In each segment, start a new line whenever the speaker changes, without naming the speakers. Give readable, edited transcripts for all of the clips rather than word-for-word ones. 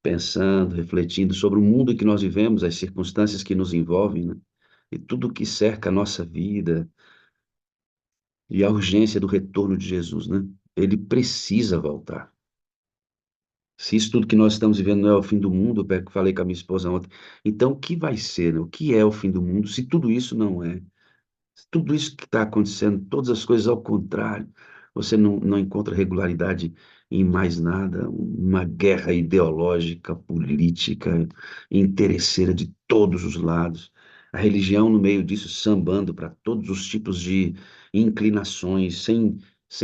pensando, refletindo sobre o mundo em que nós vivemos, as circunstâncias que nos envolvem, né? E tudo que cerca a nossa vida e a urgência do retorno de Jesus, né? Ele precisa voltar. Se isso tudo que nós estamos vivendo não é o fim do mundo, eu falei com a minha esposa ontem, então o que vai ser, né? O que é o fim do mundo se tudo isso não é? Tudo isso que está acontecendo, todas as coisas ao contrário, você não encontra regularidade em mais nada, uma guerra ideológica, política, interesseira de todos os lados, a religião no meio disso sambando para todos os tipos de inclinações, sem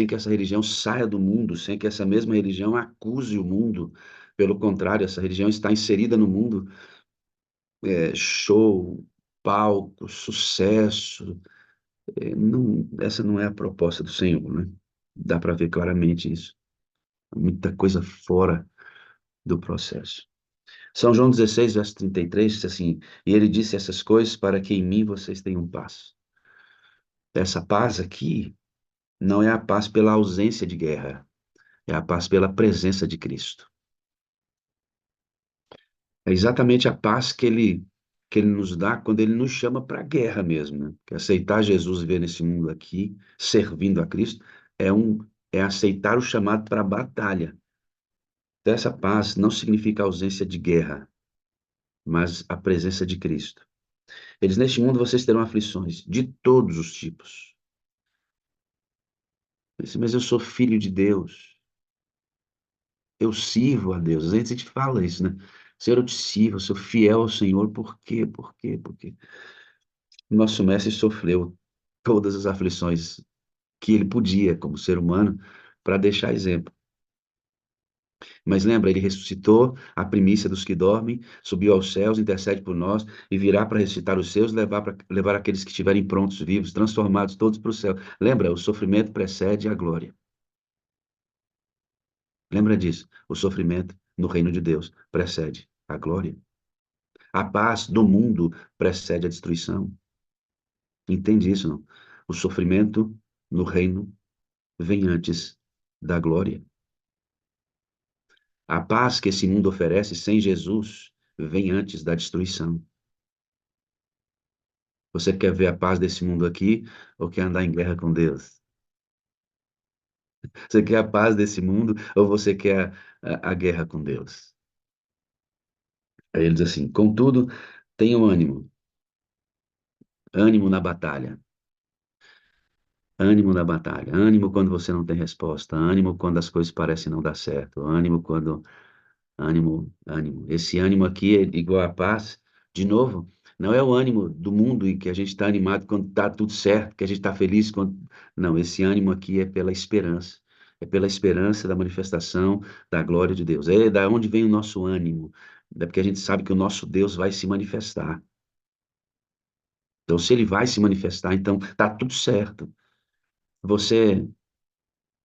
que essa religião saia do mundo, sem que essa mesma religião acuse o mundo. Pelo contrário, essa religião está inserida no mundo, show, palco, sucesso, essa não é a proposta do Senhor, né? Dá para ver claramente isso. Muita coisa fora do processo. São João 16, verso 33, diz assim: E ele disse essas coisas para que em mim vocês tenham paz. Essa paz aqui não é a paz pela ausência de guerra, é a paz pela presença de Cristo. É exatamente a paz que ele nos dá quando ele nos chama para a guerra mesmo, né? Que aceitar Jesus e viver nesse mundo aqui, servindo a Cristo, é é aceitar o chamado para a batalha. Então, essa paz não significa ausência de guerra, mas a presença de Cristo. Eles, neste mundo, vocês terão aflições de todos os tipos. Mas eu sou filho de Deus. Eu sirvo a Deus. Às vezes a gente fala isso, né? Senhor, eu te sirvo, eu sou fiel ao Senhor. Por quê? Por quê? Por quê? Nosso mestre sofreu todas as aflições que ele podia, como ser humano, para deixar exemplo. Mas lembra, ele ressuscitou a primícia dos que dormem, subiu aos céus, intercede por nós e virá para ressuscitar os seus, levar aqueles que estiverem prontos, vivos, transformados todos para o céu. Lembra, o sofrimento precede a glória. Lembra disso? O sofrimento no reino de Deus precede a glória. A paz do mundo precede a destruição. Entende isso, não? O sofrimento no reino vem antes da glória. A paz que esse mundo oferece sem Jesus vem antes da destruição. Você quer ver a paz desse mundo aqui ou quer andar em guerra com Deus? Você quer a paz desse mundo ou você quer a guerra com Deus? Aí ele diz assim: contudo, tenham ânimo, ânimo na batalha. Ânimo na batalha, ânimo quando você não tem resposta, ânimo quando as coisas parecem não dar certo, ânimo quando. Ânimo, ânimo. Esse ânimo aqui é igual a paz. De novo, não é o ânimo do mundo em que a gente está animado quando está tudo certo, que a gente está feliz quando. Não, esse ânimo aqui é pela esperança. É pela esperança da manifestação da glória de Deus. É da onde vem o nosso ânimo. É porque a gente sabe que o nosso Deus vai se manifestar. Então, se ele vai se manifestar, então tá tudo certo. Você,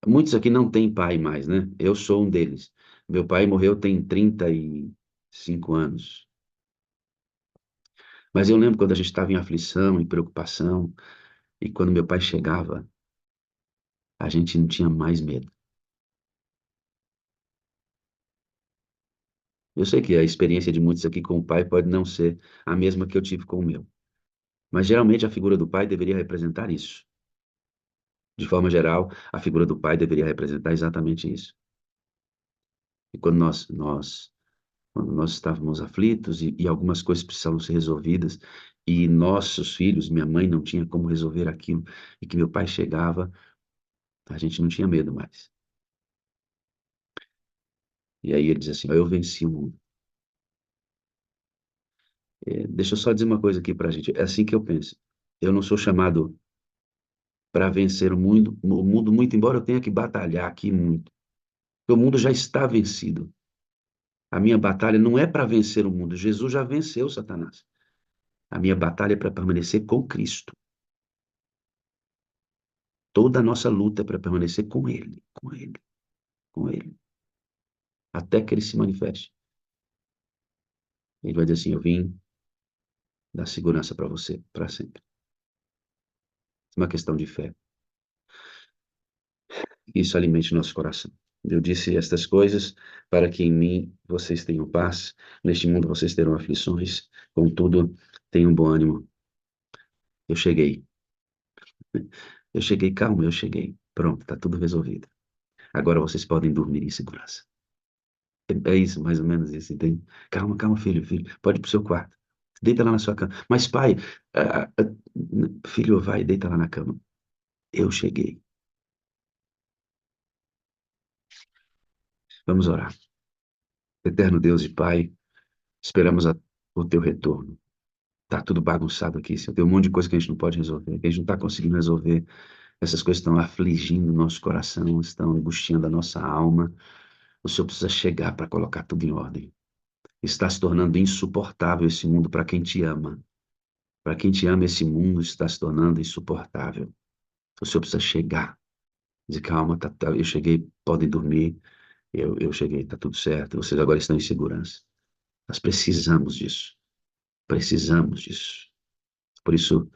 muitos aqui não têm pai mais, né? Eu sou um deles. Meu pai morreu tem 35 anos. Mas eu lembro quando a gente estava em aflição, em preocupação, e quando meu pai chegava, a gente não tinha mais medo. Eu sei que a experiência de muitos aqui com o pai pode não ser a mesma que eu tive com o meu, mas geralmente a figura do pai deveria representar isso. De forma geral, a figura do pai deveria representar exatamente isso. E quando nós estávamos aflitos e algumas coisas precisavam ser resolvidas, e nossos filhos, minha mãe não tinha como resolver aquilo, e que meu pai chegava, a gente não tinha medo mais. E aí ele diz assim: "Ó, eu venci o mundo." Deixa eu só dizer uma coisa aqui pra gente. É assim que eu penso. Eu não sou chamado para vencer o mundo muito, embora eu tenha que batalhar aqui muito. Porque o mundo já está vencido. A minha batalha não é para vencer o mundo. Jesus já venceu Satanás. A minha batalha é para permanecer com Cristo. Toda a nossa luta é para permanecer com Ele, com Ele, com Ele, até que Ele se manifeste. Ele vai dizer assim: eu vim dar segurança para você, para sempre. É uma questão de fé. Isso alimente o nosso coração. Eu disse estas coisas para que em mim vocês tenham paz. Neste mundo vocês terão aflições. Contudo, tenham bom ânimo. Eu cheguei. Eu cheguei, calma, eu cheguei. Pronto, está tudo resolvido. Agora vocês podem dormir em segurança. É isso, mais ou menos isso, entende? Calma, calma, filho. Pode ir pro seu quarto. Deita lá na sua cama. Mas, pai, filho, vai, deita lá na cama. Eu cheguei. Vamos orar. Eterno Deus e Pai, esperamos o teu retorno. Tá tudo bagunçado aqui, Senhor. Tem um monte de coisa que a gente não pode resolver, que a gente não está conseguindo resolver. Essas coisas estão afligindo o nosso coração, estão angustiando a nossa alma. O Senhor precisa chegar para colocar tudo em ordem. Está se tornando insuportável esse mundo para quem te ama. Para quem te ama, esse mundo está se tornando insuportável. O Senhor precisa chegar. Dizer, calma, eu cheguei, podem dormir. Eu cheguei, está tudo certo. Vocês agora estão em segurança. Nós precisamos disso. Precisamos disso. Por isso,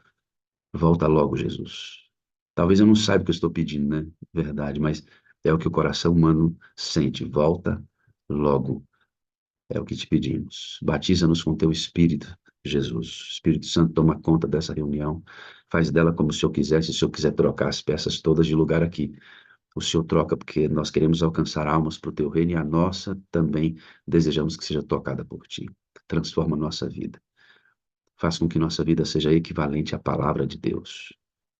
volta logo, Jesus. Talvez eu não saiba o que eu estou pedindo, né? Verdade, mas é o que o coração humano sente. Volta logo. É o que te pedimos. Batiza-nos com teu Espírito, Jesus. Espírito Santo, toma conta dessa reunião. Faz dela como o Senhor quiser. Se o Senhor quiser trocar as peças todas de lugar aqui, o Senhor troca, porque nós queremos alcançar almas para o teu reino e a nossa também desejamos que seja tocada por ti. Transforma a nossa vida. Faz com que nossa vida seja equivalente à palavra de Deus.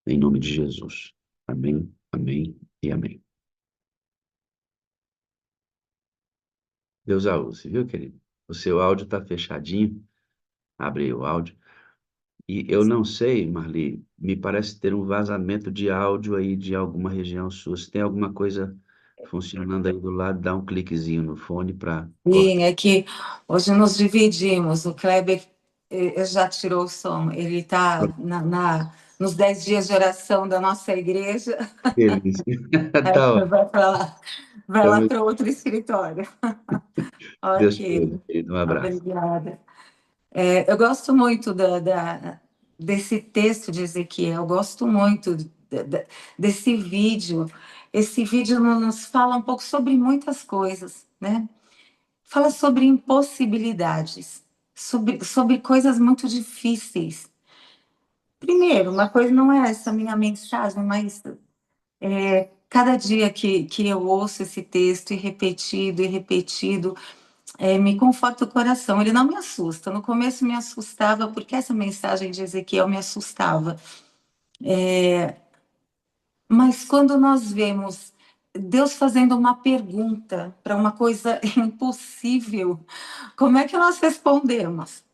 Em nome de Jesus. Amém, amém e amém. Deus a use, viu, querido? O seu áudio está fechadinho. Abre aí o áudio. E eu não sei, Marli, me parece ter um vazamento de áudio aí de alguma região sua. Se tem alguma coisa funcionando aí do lado, dá um cliquezinho no fone para cortar.
Sim, é que hoje nos dividimos. O Kleber já tirou o som. Ele está nos 10 dias de oração da nossa igreja.
Feliz.
Aí
Tá,
você
ó.
vai lá
Então,
para outro escritório.
Deus te
Ok,
ouça, querido. Um abraço.
obrigada. Eu gosto muito desse texto de Ezequiel. Eu gosto muito desse vídeo. Esse vídeo nos fala um pouco sobre muitas coisas, né? Fala sobre impossibilidades, sobre coisas muito difíceis. Primeiro, uma coisa não é essa minha mensagem, mas cada dia que eu ouço esse texto e repetido, me conforta o coração. Ele não me assusta. No começo me assustava, porque essa mensagem de Ezequiel me assustava. Mas quando nós vemos Deus fazendo uma pergunta para uma coisa impossível, como é que nós respondemos?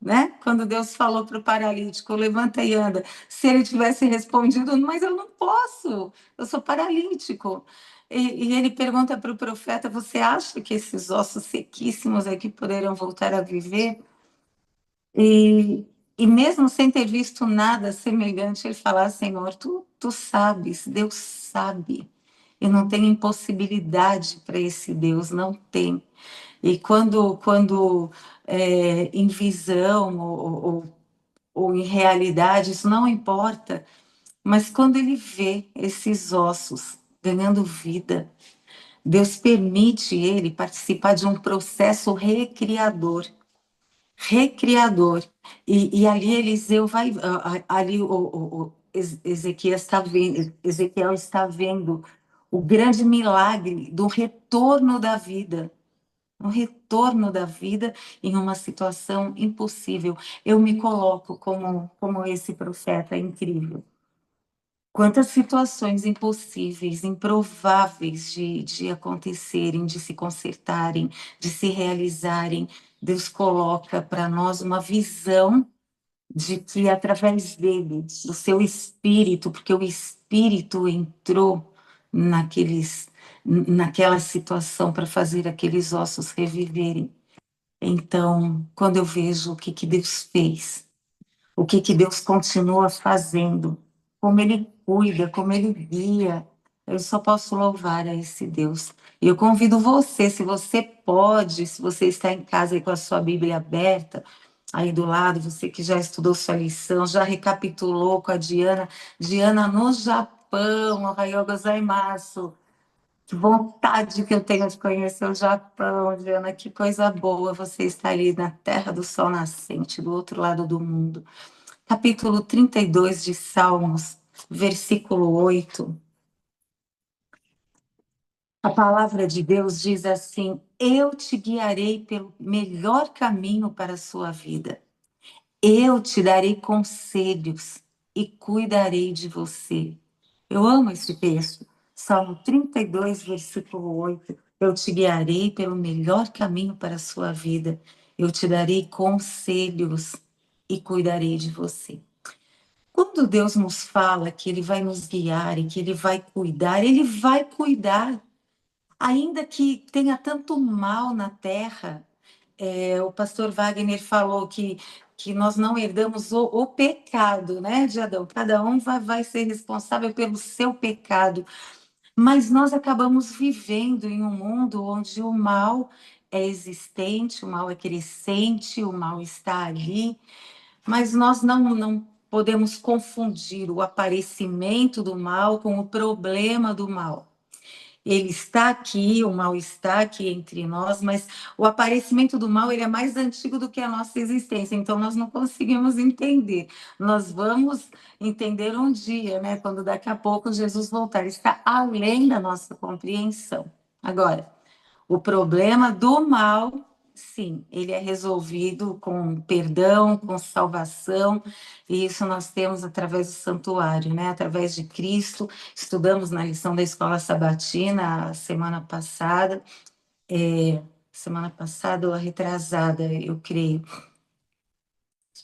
Né? Quando Deus falou para o paralítico, levanta e anda. Se ele tivesse respondido, mas eu não posso, eu sou paralítico. E ele pergunta para o profeta: você acha que esses ossos sequíssimos aqui poderão voltar a viver? E mesmo sem ter visto nada semelhante, ele fala: Senhor, tu sabes, Deus sabe. E não tem impossibilidade para esse Deus, não tem. E quando em visão ou em realidade, isso não importa, mas quando ele vê esses ossos ganhando vida, Deus permite ele participar de um processo recriador. Recriador. E ali Eliseu vai, ali Ezequiel está vendo o grande milagre do retorno da vida, um retorno da vida em uma situação impossível. Eu me coloco como esse profeta incrível. Quantas situações impossíveis, improváveis de acontecerem, de se consertarem, de se realizarem, Deus coloca para nós uma visão de que através dele, do seu espírito, porque o espírito entrou naquela situação para fazer aqueles ossos reviverem. Então, quando eu vejo o que Deus fez, o que Deus continua fazendo, como Ele cuida, como Ele guia, eu só posso louvar a esse Deus. E eu convido você, se você pode, se você está em casa aí com a sua Bíblia aberta, aí do lado, você que já estudou sua lição, já recapitulou com a Diana, Diana no Japão, Ohayou gozaimasu. Que vontade que eu tenho de conhecer o Japão, Diana, que coisa boa você estar ali na terra do sol nascente, do outro lado do mundo. Capítulo 32 de Salmos, versículo 8. A palavra de Deus diz assim: Eu te guiarei pelo melhor caminho para a sua vida. Eu te darei conselhos e cuidarei de você. Eu amo esse texto. Salmo 32, versículo 8. Eu te guiarei pelo melhor caminho para a sua vida. Eu te darei conselhos e cuidarei de você. Quando Deus nos fala que Ele vai nos guiar e que Ele vai cuidar, Ele vai cuidar. Ainda que tenha tanto mal na terra, o pastor Wagner falou que nós não herdamos o pecado, né, de Adão. Cada um vai ser responsável pelo seu pecado. Mas nós acabamos vivendo em um mundo onde o mal é existente, o mal é crescente, o mal está ali, mas nós não podemos confundir o aparecimento do mal com o problema do mal. Ele está aqui, o mal está aqui entre nós, mas o aparecimento do mal ele é mais antigo do que a nossa existência, então nós não conseguimos entender. Nós vamos entender um dia, né? Quando daqui a pouco Jesus voltar, está além da nossa compreensão. Agora, o problema do mal, sim, ele é resolvido com perdão, com salvação, e isso nós temos através do santuário, né? Através de Cristo. Estudamos na lição da Escola Sabatina semana passada ou retrasada, eu creio.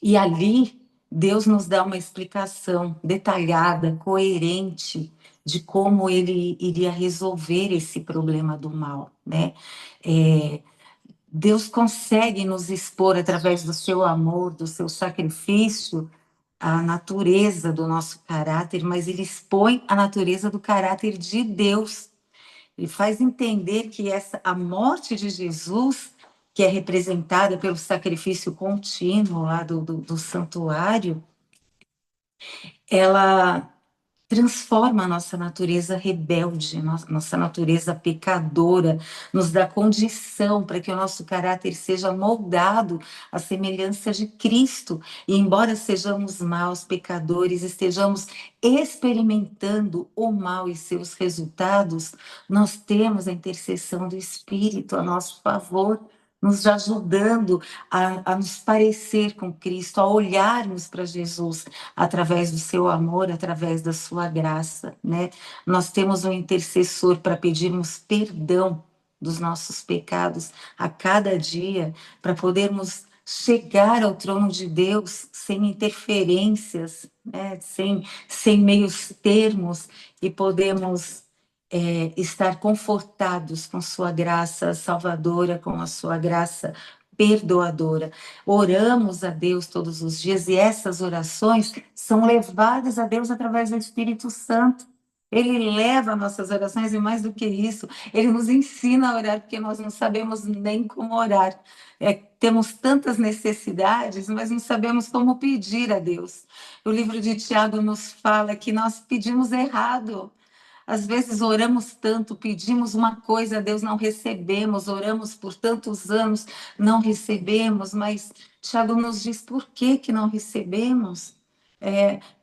E ali Deus nos dá uma explicação detalhada, coerente de como ele iria resolver esse problema do mal, né? É, Deus consegue nos expor através do seu amor, do seu sacrifício, a natureza do nosso caráter, mas ele expõe a natureza do caráter de Deus. Ele faz entender que a morte de Jesus, que é representada pelo sacrifício contínuo lá do santuário, ela transforma a nossa natureza rebelde, nossa natureza pecadora, nos dá condição para que o nosso caráter seja moldado à semelhança de Cristo. E embora sejamos maus pecadores, estejamos experimentando o mal e seus resultados, nós temos a intercessão do Espírito a nosso favor, nos ajudando a nos parecer com Cristo, a olharmos para Jesus através do seu amor, através da sua graça, né? Nós temos um intercessor para pedirmos perdão dos nossos pecados a cada dia, para podermos chegar ao trono de Deus sem interferências, né? sem meios termos, e podemos estar confortados com sua graça salvadora, com a sua graça perdoadora. Oramos a Deus todos os dias e essas orações são levadas a Deus através do Espírito Santo. Ele leva nossas orações e mais do que isso, ele nos ensina a orar, porque nós não sabemos nem como orar. Temos tantas necessidades, mas não sabemos como pedir a Deus. O livro de Tiago nos fala que nós pedimos errado. Às vezes oramos tanto, pedimos uma coisa, Deus não recebemos, oramos por tantos anos, não recebemos, mas Tiago nos diz por que que não recebemos.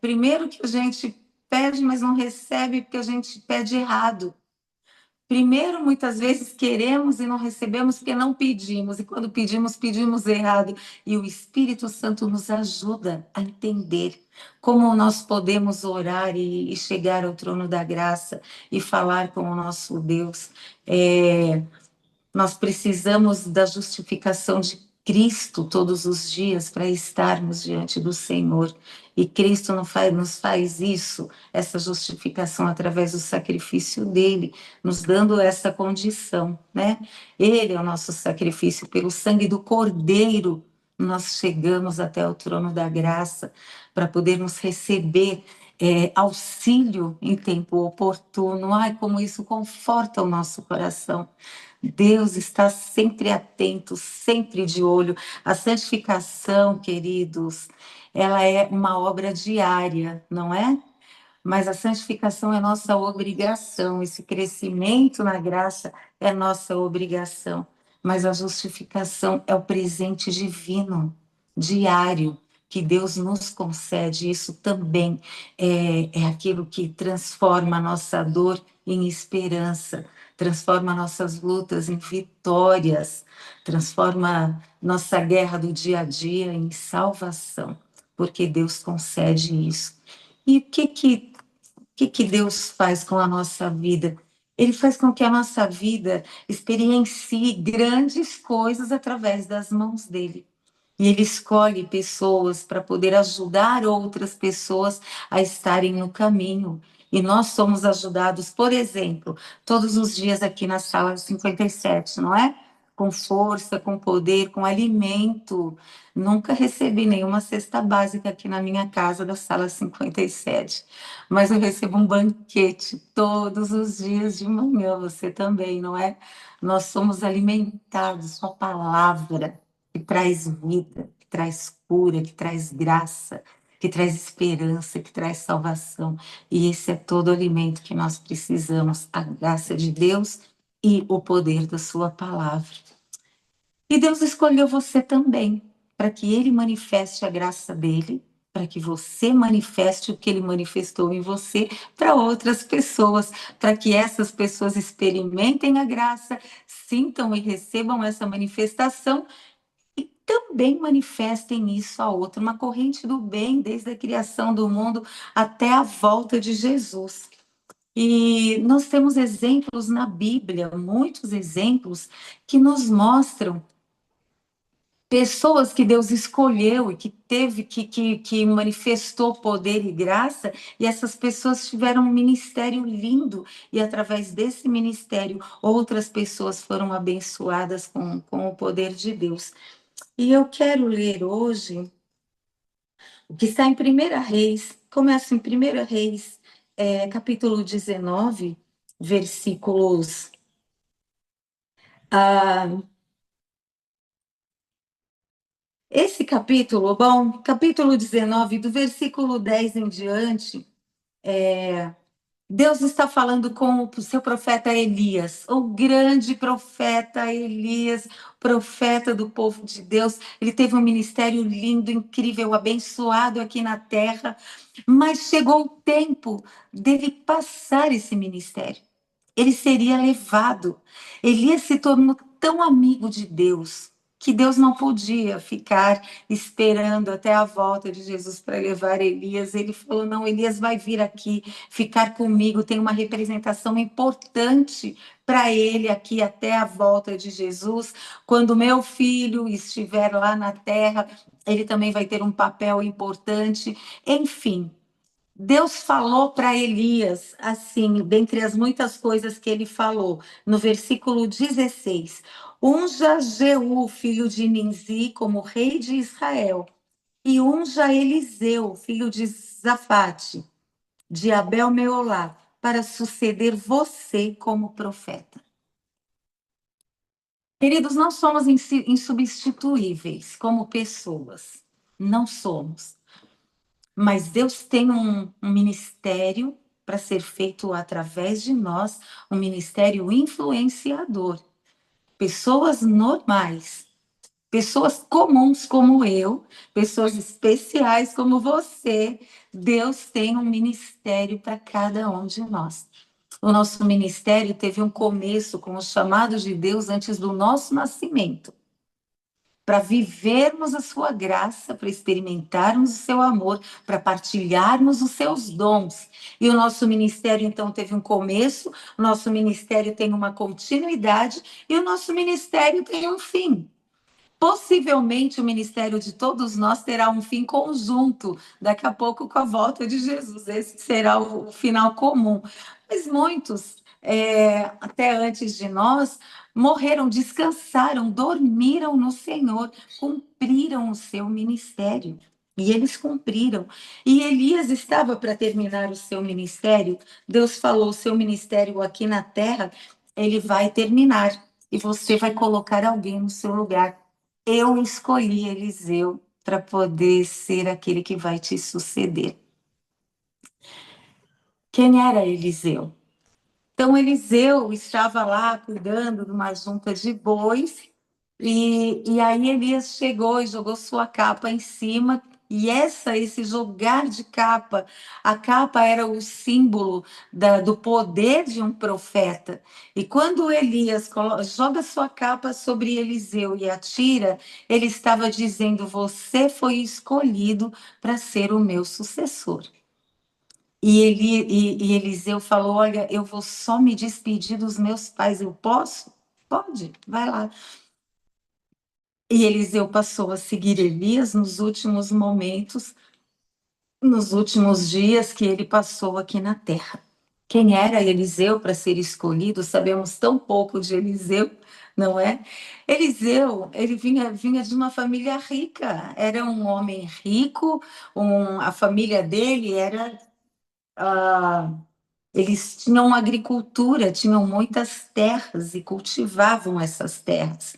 Primeiro que a gente pede, mas não recebe porque a gente pede errado. Primeiro, muitas vezes queremos e não recebemos porque não pedimos, e quando pedimos, pedimos errado. E o Espírito Santo nos ajuda a entender como nós podemos orar e chegar ao trono da graça e falar com o nosso Deus. Nós precisamos da justificação de Cristo todos os dias para estarmos diante do Senhor. E Cristo nos faz isso, essa justificação através do sacrifício dele, nos dando essa condição, né? Ele é o nosso sacrifício, pelo sangue do Cordeiro, nós chegamos até o trono da graça para podermos receber auxílio em tempo oportuno. Ai, como isso conforta o nosso coração. Deus está sempre atento, sempre de olho. A santificação, queridos, ela é uma obra diária, não é? mas a santificação é nossa obrigação, esse crescimento na graça é nossa obrigação, mas a justificação é o presente divino, diário, que Deus nos concede. Isso também é aquilo que transforma a nossa dor em esperança, transforma nossas lutas em vitórias, transforma nossa guerra do dia a dia em salvação, porque Deus concede isso. E o que Deus faz com a nossa vida? Ele faz com que a nossa vida experiencie grandes coisas através das mãos dele. E ele escolhe pessoas para poder ajudar outras pessoas a estarem no caminho. E nós somos ajudados, por exemplo, todos os dias aqui na sala 57, não é? Com força, com poder, com alimento. Nunca recebi nenhuma cesta básica aqui na minha casa da sala 57, mas eu recebo um banquete todos os dias de manhã, você também, não é? Nós somos alimentados com a palavra que traz vida, que traz cura, que traz graça, que traz esperança, que traz salvação. E esse é todo o alimento que nós precisamos, a graça de Deus e o poder da sua palavra. E Deus escolheu você também, para que ele manifeste a graça dele, para que você manifeste o que ele manifestou em você para outras pessoas, para que essas pessoas experimentem a graça, sintam e recebam essa manifestação e também manifestem isso a outro, uma corrente do bem desde a criação do mundo até a volta de Jesus. E nós temos exemplos na Bíblia, muitos exemplos que nos mostram pessoas que Deus escolheu e que teve que manifestou poder e graça, e essas pessoas tiveram um ministério lindo, e através desse ministério outras pessoas foram abençoadas com o poder de Deus. E eu quero ler hoje o que está em Primeira Reis, começa em Primeira Reis, capítulo 19, versículos. Ah, esse capítulo, bom, capítulo 19, do versículo 10 em diante, Deus está falando com o seu profeta Elias, o grande profeta Elias, profeta do povo de Deus. Ele teve um ministério lindo, incrível, abençoado aqui na terra, mas chegou o tempo dele passar esse ministério. Ele seria levado. Elias se tornou tão amigo de Deus que Deus não podia ficar esperando até a volta de Jesus para levar Elias. Ele falou: não, Elias vai vir aqui ficar comigo, tem uma representação importante para ele aqui até a volta de Jesus. Quando meu filho estiver lá na terra, ele também vai ter um papel importante. Enfim, Deus falou para Elias, assim, dentre as muitas coisas que ele falou, no versículo 16: unja Jeú, filho de Ninzi, como rei de Israel, e unja Eliseu, filho de Zafate, de Abel Meolá, para suceder você como profeta. Queridos, não somos insubstituíveis como pessoas, não somos. Mas Deus tem um ministério para ser feito através de nós, um ministério influenciador. Pessoas normais, pessoas comuns como eu, pessoas especiais como você, Deus tem um ministério para cada um de nós. O nosso ministério teve um começo com os chamados de Deus antes do nosso nascimento, para vivermos a sua graça, para experimentarmos o seu amor, para partilharmos os seus dons. E o nosso ministério, então, teve um começo, o nosso ministério tem uma continuidade e o nosso ministério tem um fim. Possivelmente o ministério de todos nós terá um fim conjunto, daqui a pouco com a volta de Jesus. Esse será o final comum. Mas muitos, até antes de nós, morreram, descansaram, dormiram no Senhor, cumpriram o seu ministério. E eles cumpriram. E Elias estava para terminar o seu ministério. Deus falou: o seu ministério aqui na terra, ele vai terminar. E você vai colocar alguém no seu lugar. Eu escolhi Eliseu para poder ser aquele que vai te suceder. Quem era Eliseu? Então, Eliseu estava lá cuidando de uma junta de bois, e aí Elias chegou e jogou sua capa em cima, e esse jogar de capa, a capa era o símbolo do poder de um profeta. E quando Elias joga sua capa sobre Eliseu e atira, ele estava dizendo: Você foi escolhido para ser o meu sucessor. E Eliseu falou: Olha, eu vou só me despedir dos meus pais, eu posso? Pode, vai lá. E Eliseu passou a seguir Elias nos últimos momentos, nos últimos dias que ele passou aqui na terra. Quem era Eliseu para ser escolhido? Sabemos tão pouco de Eliseu, não é? Eliseu, ele vinha de uma família rica, era um homem rico, a família dele era. Eles tinham agricultura, tinham muitas terras e cultivavam essas terras.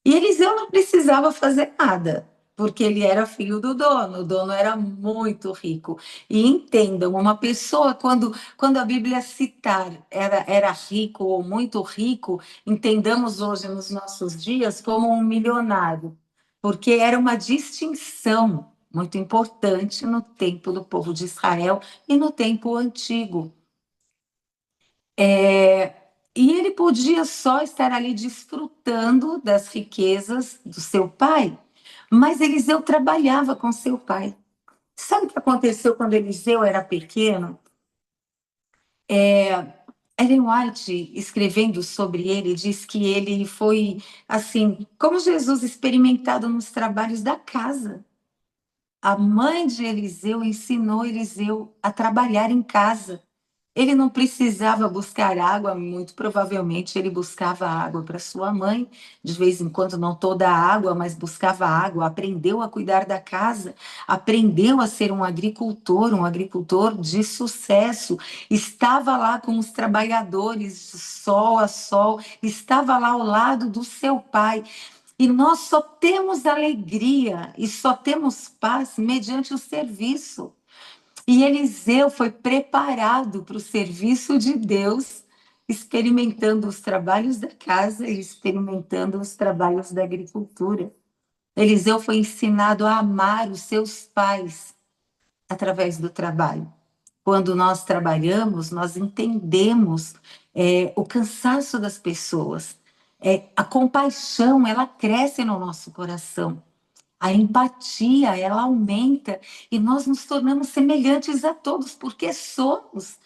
E Eliseu não precisava fazer nada, porque ele era filho do dono, o dono era muito rico. E entendam, uma pessoa, quando a Bíblia citar era rico ou muito rico, entendamos hoje nos nossos dias como um milionário, porque era uma distinção muito importante no tempo do povo de Israel e no tempo antigo. E ele podia só estar ali desfrutando das riquezas do seu pai, mas Eliseu trabalhava com seu pai. Sabe o que aconteceu quando Eliseu era pequeno? Ellen White, escrevendo sobre ele, diz que ele foi, assim, como Jesus experimentado nos trabalhos da casa. A mãe de Eliseu ensinou Eliseu a trabalhar em casa. Ele não precisava buscar água, muito provavelmente ele buscava água para sua mãe, de vez em quando, não toda a água, mas buscava água, aprendeu a cuidar da casa, aprendeu a ser um agricultor de sucesso, estava lá com os trabalhadores, sol a sol, estava lá ao lado do seu pai. E nós só temos alegria e só temos paz mediante o serviço. E Eliseu foi preparado para o serviço de Deus, experimentando os trabalhos da casa e experimentando os trabalhos da agricultura. Eliseu foi ensinado a amar os seus pais através do trabalho. Quando nós trabalhamos, nós entendemos o cansaço das pessoas. A compaixão, ela cresce no nosso coração. A empatia, ela aumenta e nós nos tornamos semelhantes a todos, porque somos.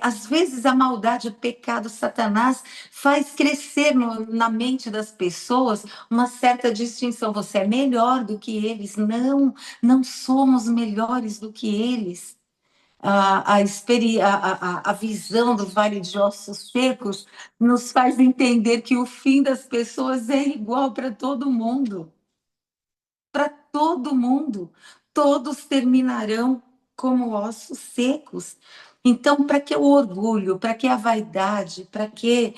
Às vezes a maldade, o pecado, Satanás faz crescer na mente das pessoas uma certa distinção. Você é melhor do que eles. Não, não somos melhores do que eles. A visão do Vale de Ossos Secos nos faz entender que o fim das pessoas é igual para todo mundo, para todo mundo. Todos terminarão como ossos secos. Então, para que o orgulho, para que a vaidade, para que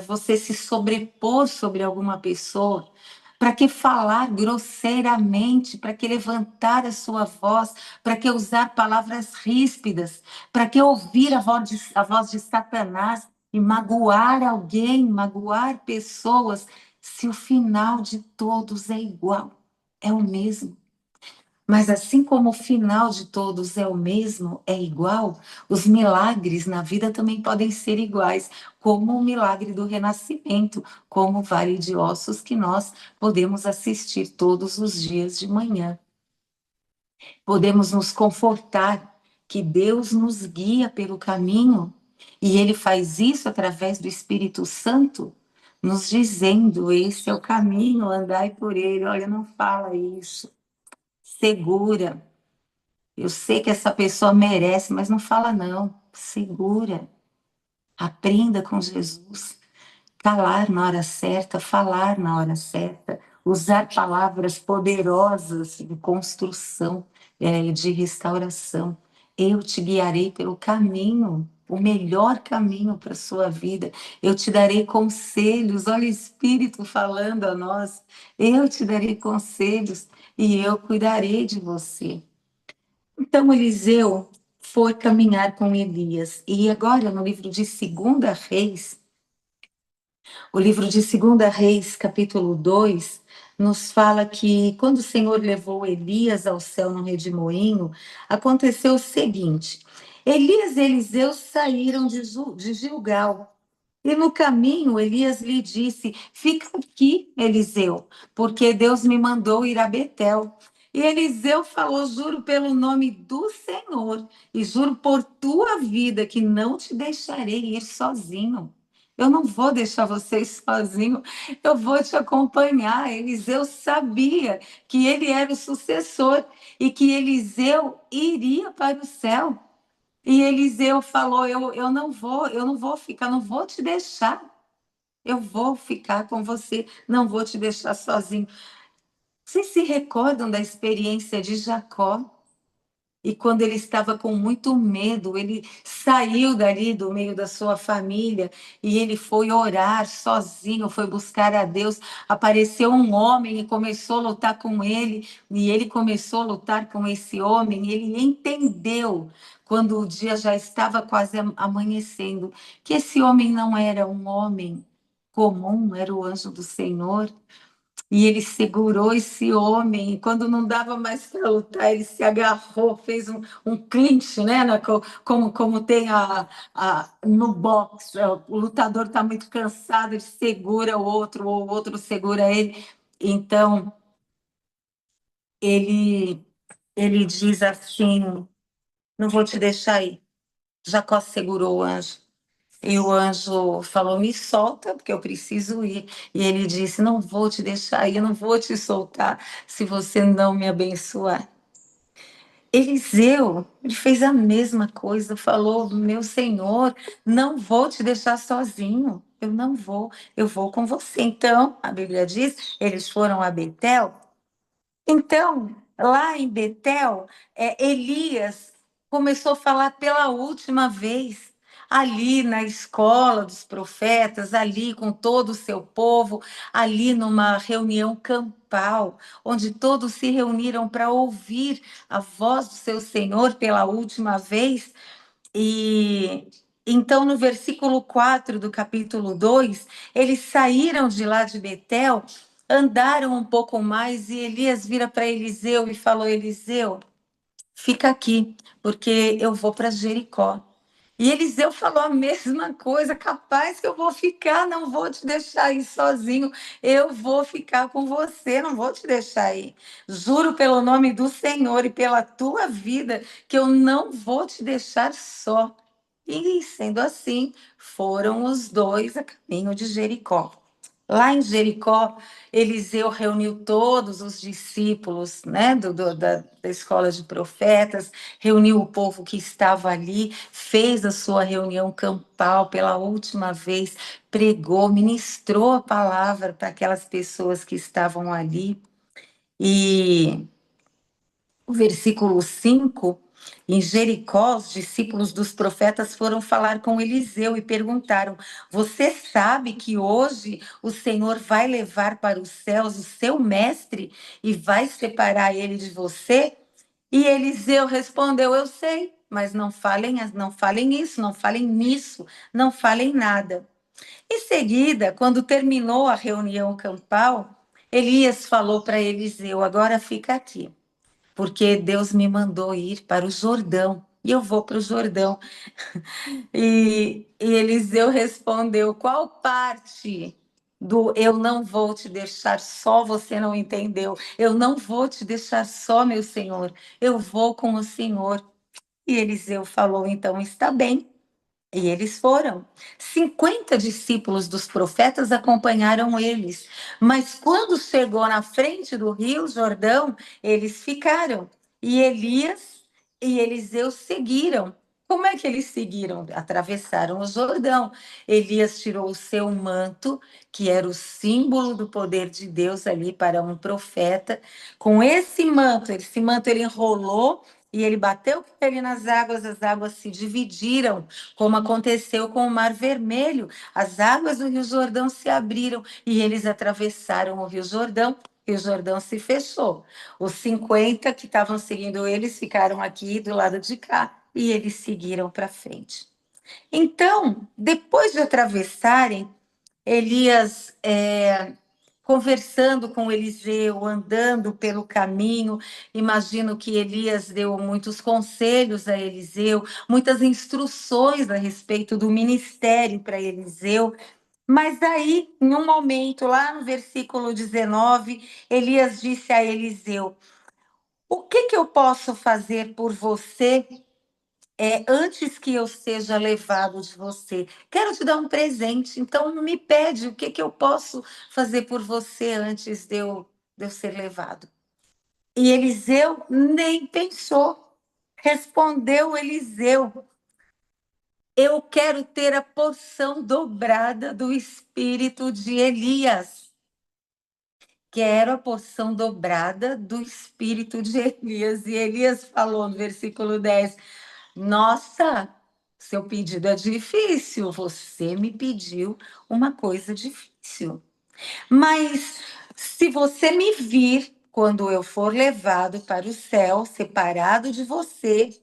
você se sobrepor sobre alguma pessoa, para que falar grosseiramente, para que levantar a sua voz, para que usar palavras ríspidas, para que ouvir a voz de Satanás e magoar alguém, magoar pessoas, se o final de todos é igual? É o mesmo. Mas assim como o final de todos é o mesmo, é igual, os milagres na vida também podem ser iguais, como o milagre do renascimento, como o Vale de Ossos que nós podemos assistir todos os dias de manhã. Podemos nos confortar que Deus nos guia pelo caminho e Ele faz isso através do Espírito Santo, nos dizendo: esse é o caminho, andai por ele. Olha, não fala isso. Segura. Eu sei que essa pessoa merece, mas não fala não. Segura. Aprenda com Jesus. Calar na hora certa, falar na hora certa, usar palavras poderosas de construção, de restauração. Eu te guiarei pelo caminho, o melhor caminho para a sua vida. Eu te darei conselhos. Olha o Espírito falando a nós. Eu te darei conselhos e eu cuidarei de você. Então, Eliseu foi caminhar com Elias. E agora, no livro de Segunda Reis, o livro de Segunda Reis, capítulo 2, nos fala que quando o Senhor levou Elias ao céu no redemoinho, aconteceu o seguinte: Elias e Eliseu saíram de Gilgal. E no caminho, Elias lhe disse: Fica aqui, Eliseu, porque Deus me mandou ir a Betel. E Eliseu falou: Juro pelo nome do Senhor, e juro por tua vida, que não te deixarei ir sozinho. Eu não vou deixar vocês sozinhos, eu vou te acompanhar. Eliseu sabia que ele era o sucessor e que Eliseu iria para o céu. E Eliseu falou: eu não vou ficar, não vou te deixar. Eu vou ficar com você, não vou te deixar sozinho. Vocês se recordam da experiência de Jacó? E quando ele estava com muito medo, ele saiu dali do meio da sua família e ele foi orar sozinho, foi buscar a Deus. Apareceu um homem e começou a lutar com ele, e ele começou a lutar com esse homem. E ele entendeu, quando o dia já estava quase amanhecendo, que esse homem não era um homem comum, era o anjo do Senhor. E ele segurou esse homem, e quando não dava mais para lutar, ele se agarrou, fez um clinch, né? Como tem no boxe, o lutador está muito cansado, ele segura o outro, ou o outro segura ele. Então, ele, ele diz assim: Não vou te deixar ir. Jacó segurou o anjo. E o anjo falou: Me solta, porque eu preciso ir. E ele disse: Não vou te deixar ir, eu não vou te soltar se você não me abençoar. Eliseu, ele fez a mesma coisa, falou: Meu Senhor, não vou te deixar sozinho. Eu não vou, eu vou com você. Então, a Bíblia diz: eles foram a Betel. Então, lá em Betel, Elias começou a falar pela última vez, ali na escola dos profetas, ali com todo o seu povo, ali numa reunião campal, onde todos se reuniram para ouvir a voz do seu Senhor pela última vez. E então, no versículo 4 do capítulo 2, eles saíram de lá de Betel, andaram um pouco mais, e Elias vira para Eliseu e falou: Eliseu, fica aqui, porque eu vou para Jericó. E Eliseu falou a mesma coisa: capaz que eu vou ficar, não vou te deixar ir sozinho, eu vou ficar com você, não vou te deixar ir. Juro pelo nome do Senhor e pela tua vida que eu não vou te deixar só. E sendo assim, foram os dois a caminho de Jericó. Lá em Jericó, Eliseu reuniu todos os discípulos, né, da escola de profetas, reuniu o povo que estava ali, fez a sua reunião campal pela última vez, pregou, ministrou a palavra para aquelas pessoas que estavam ali. E o versículo 5, em Jericó, os discípulos dos profetas foram falar com Eliseu e perguntaram: Você sabe que hoje o Senhor vai levar para os céus o seu mestre e vai separar ele de você? E Eliseu respondeu: Eu sei, mas não falem isso, não falem nisso, não falem nada. Em seguida, quando terminou a reunião campal, Elias falou para Eliseu: Agora fica aqui, porque Deus me mandou ir para o Jordão, e eu vou para o Jordão. E Eliseu respondeu: Qual parte do eu não vou te deixar só você não entendeu? Eu não vou te deixar só, meu Senhor, eu vou com o Senhor. E Eliseu falou: Então está bem. E eles foram. 50 discípulos dos profetas acompanharam eles. Mas quando chegou na frente do rio Jordão, eles ficaram. E Elias e Eliseu seguiram. Como é que eles seguiram? Atravessaram o Jordão. Elias tirou o seu manto, que era o símbolo do poder de Deus ali para um profeta. Com esse manto ele enrolou e ele bateu com ele nas águas, as águas se dividiram, como aconteceu com o Mar Vermelho. As águas do Rio Jordão se abriram e eles atravessaram o Rio Jordão. E o Jordão se fechou. Os 50 que estavam seguindo eles ficaram aqui do lado de cá. e eles seguiram para frente. Então, depois de atravessarem, Elias conversando com Eliseu, andando pelo caminho, imagino que Elias deu muitos conselhos a Eliseu, muitas instruções a respeito do ministério para Eliseu. Mas aí, em um momento, lá no versículo 19, Elias disse a Eliseu: O que eu posso fazer por você antes que eu seja levado de você? Quero te dar um presente, então me pede o que eu posso fazer por você antes de eu ser levado. E Eliseu nem pensou. Respondeu Eliseu: Eu quero ter a porção dobrada do espírito de Elias. Quero a porção dobrada do espírito de Elias. E Elias falou no versículo 10: Nossa, seu pedido é difícil. Você me pediu uma coisa difícil. Mas se você me vir quando eu for levado para o céu, separado de você,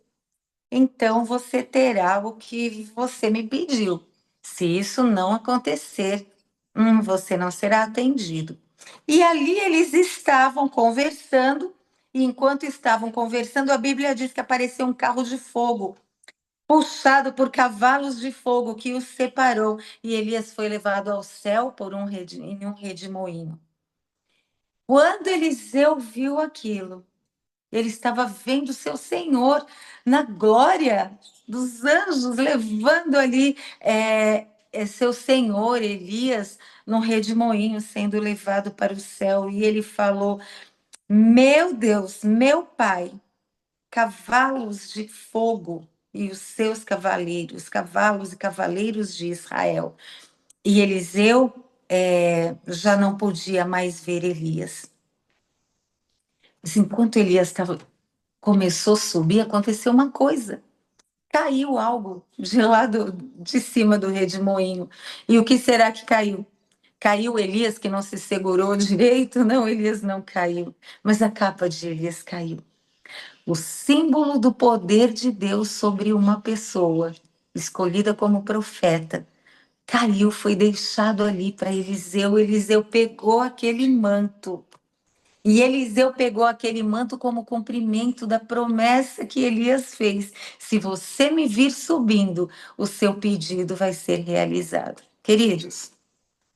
então você terá o que você me pediu. Se isso não acontecer, você não será atendido. E ali eles estavam conversando, e enquanto estavam conversando, a Bíblia diz que apareceu um carro de fogo, puxado por cavalos de fogo, que os separou, e Elias foi levado ao céu em um redemoinho. Quando Eliseu viu aquilo, ele estava vendo seu Senhor na glória dos anjos, levando ali seu Senhor, Elias, num redemoinho, sendo levado para o céu. E ele falou: Meu Deus, meu Pai, cavalos de fogo e os seus cavaleiros, cavalos e cavaleiros de Israel. E Eliseu já não podia mais ver Elias. Mas enquanto Elias começou a subir, aconteceu uma coisa. Caiu algo de lá de cima do redemoinho. E o que será que caiu? Caiu Elias, que não se segurou direito? Não, Elias não caiu. Mas a capa de Elias caiu. O símbolo do poder de Deus sobre uma pessoa, escolhida como profeta, caiu, foi deixado ali para Eliseu. Eliseu pegou aquele manto. E Eliseu pegou aquele manto como cumprimento da promessa que Elias fez. Se você me vir subindo, o seu pedido vai ser realizado. Queridos,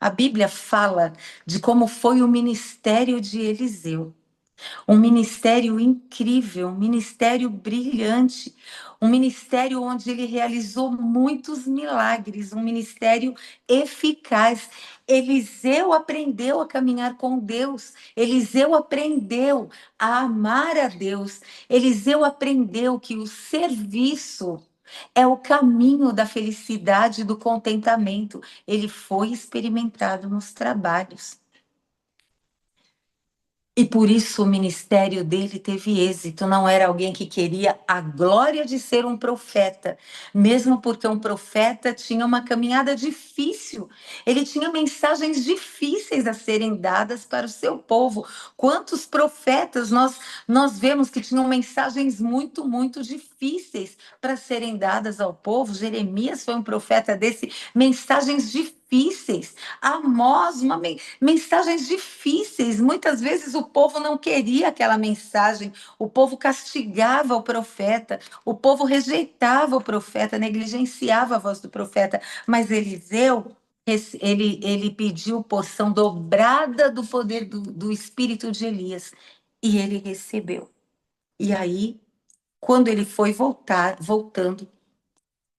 a Bíblia fala de como foi o ministério de Eliseu. Um ministério incrível, um ministério brilhante, um ministério onde ele realizou muitos milagres, um ministério eficaz. Eliseu aprendeu a caminhar com Deus, Eliseu aprendeu a amar a Deus, Eliseu aprendeu que o serviço é o caminho da felicidade e do contentamento. Ele foi experimentado nos trabalhos. E por isso o ministério dele teve êxito. Não era alguém que queria a glória de ser um profeta, mesmo porque um profeta tinha uma caminhada difícil. Ele tinha mensagens difíceis a serem dadas para o seu povo. Quantos profetas nós vemos que tinham mensagens muito, muito difíceis para serem dadas ao povo? Jeremias foi um profeta desse, mensagens difíceis. Amós, mensagens difíceis. Muitas vezes o povo não queria aquela mensagem, o povo castigava o profeta, o povo rejeitava o profeta, negligenciava a voz do profeta. Mas Eliseu, ele pediu porção dobrada do poder do espírito de Elias e ele recebeu. E aí, quando ele foi voltando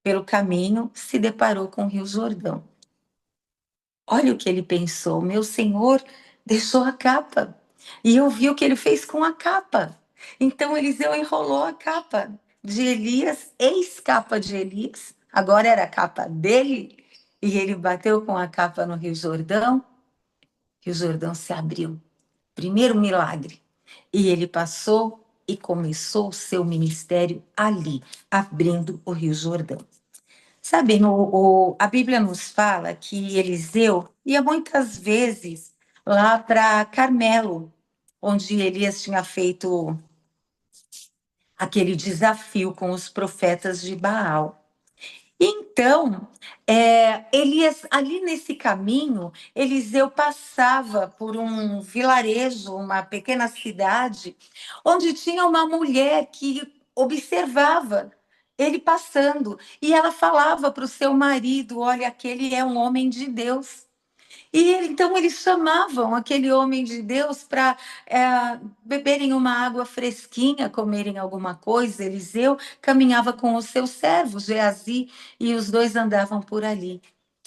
pelo caminho, se deparou com o Rio Jordão. Olha o que ele pensou: meu senhor deixou a capa. E eu vi o que ele fez com a capa. Então Eliseu enrolou a capa de Elias, ex-capa de Elias, agora era a capa dele, e ele bateu com a capa no Rio Jordão. Rio Jordão se abriu. Primeiro milagre. E ele passou e começou o seu ministério ali, abrindo o Rio Jordão. Sabe, a Bíblia nos fala que Eliseu ia muitas vezes lá para Carmelo, onde Elias tinha feito aquele desafio com os profetas de Baal. Então, Elias, ali nesse caminho, Eliseu passava por um vilarejo, uma pequena cidade, onde tinha uma mulher que observava ele passando, e ela falava para o seu marido: Olha, aquele é um homem de Deus. Então eles chamavam aquele homem de Deus para beberem uma água fresquinha, comerem alguma coisa. Eliseu caminhava com os seus servos, Geazi, e os dois andavam por ali.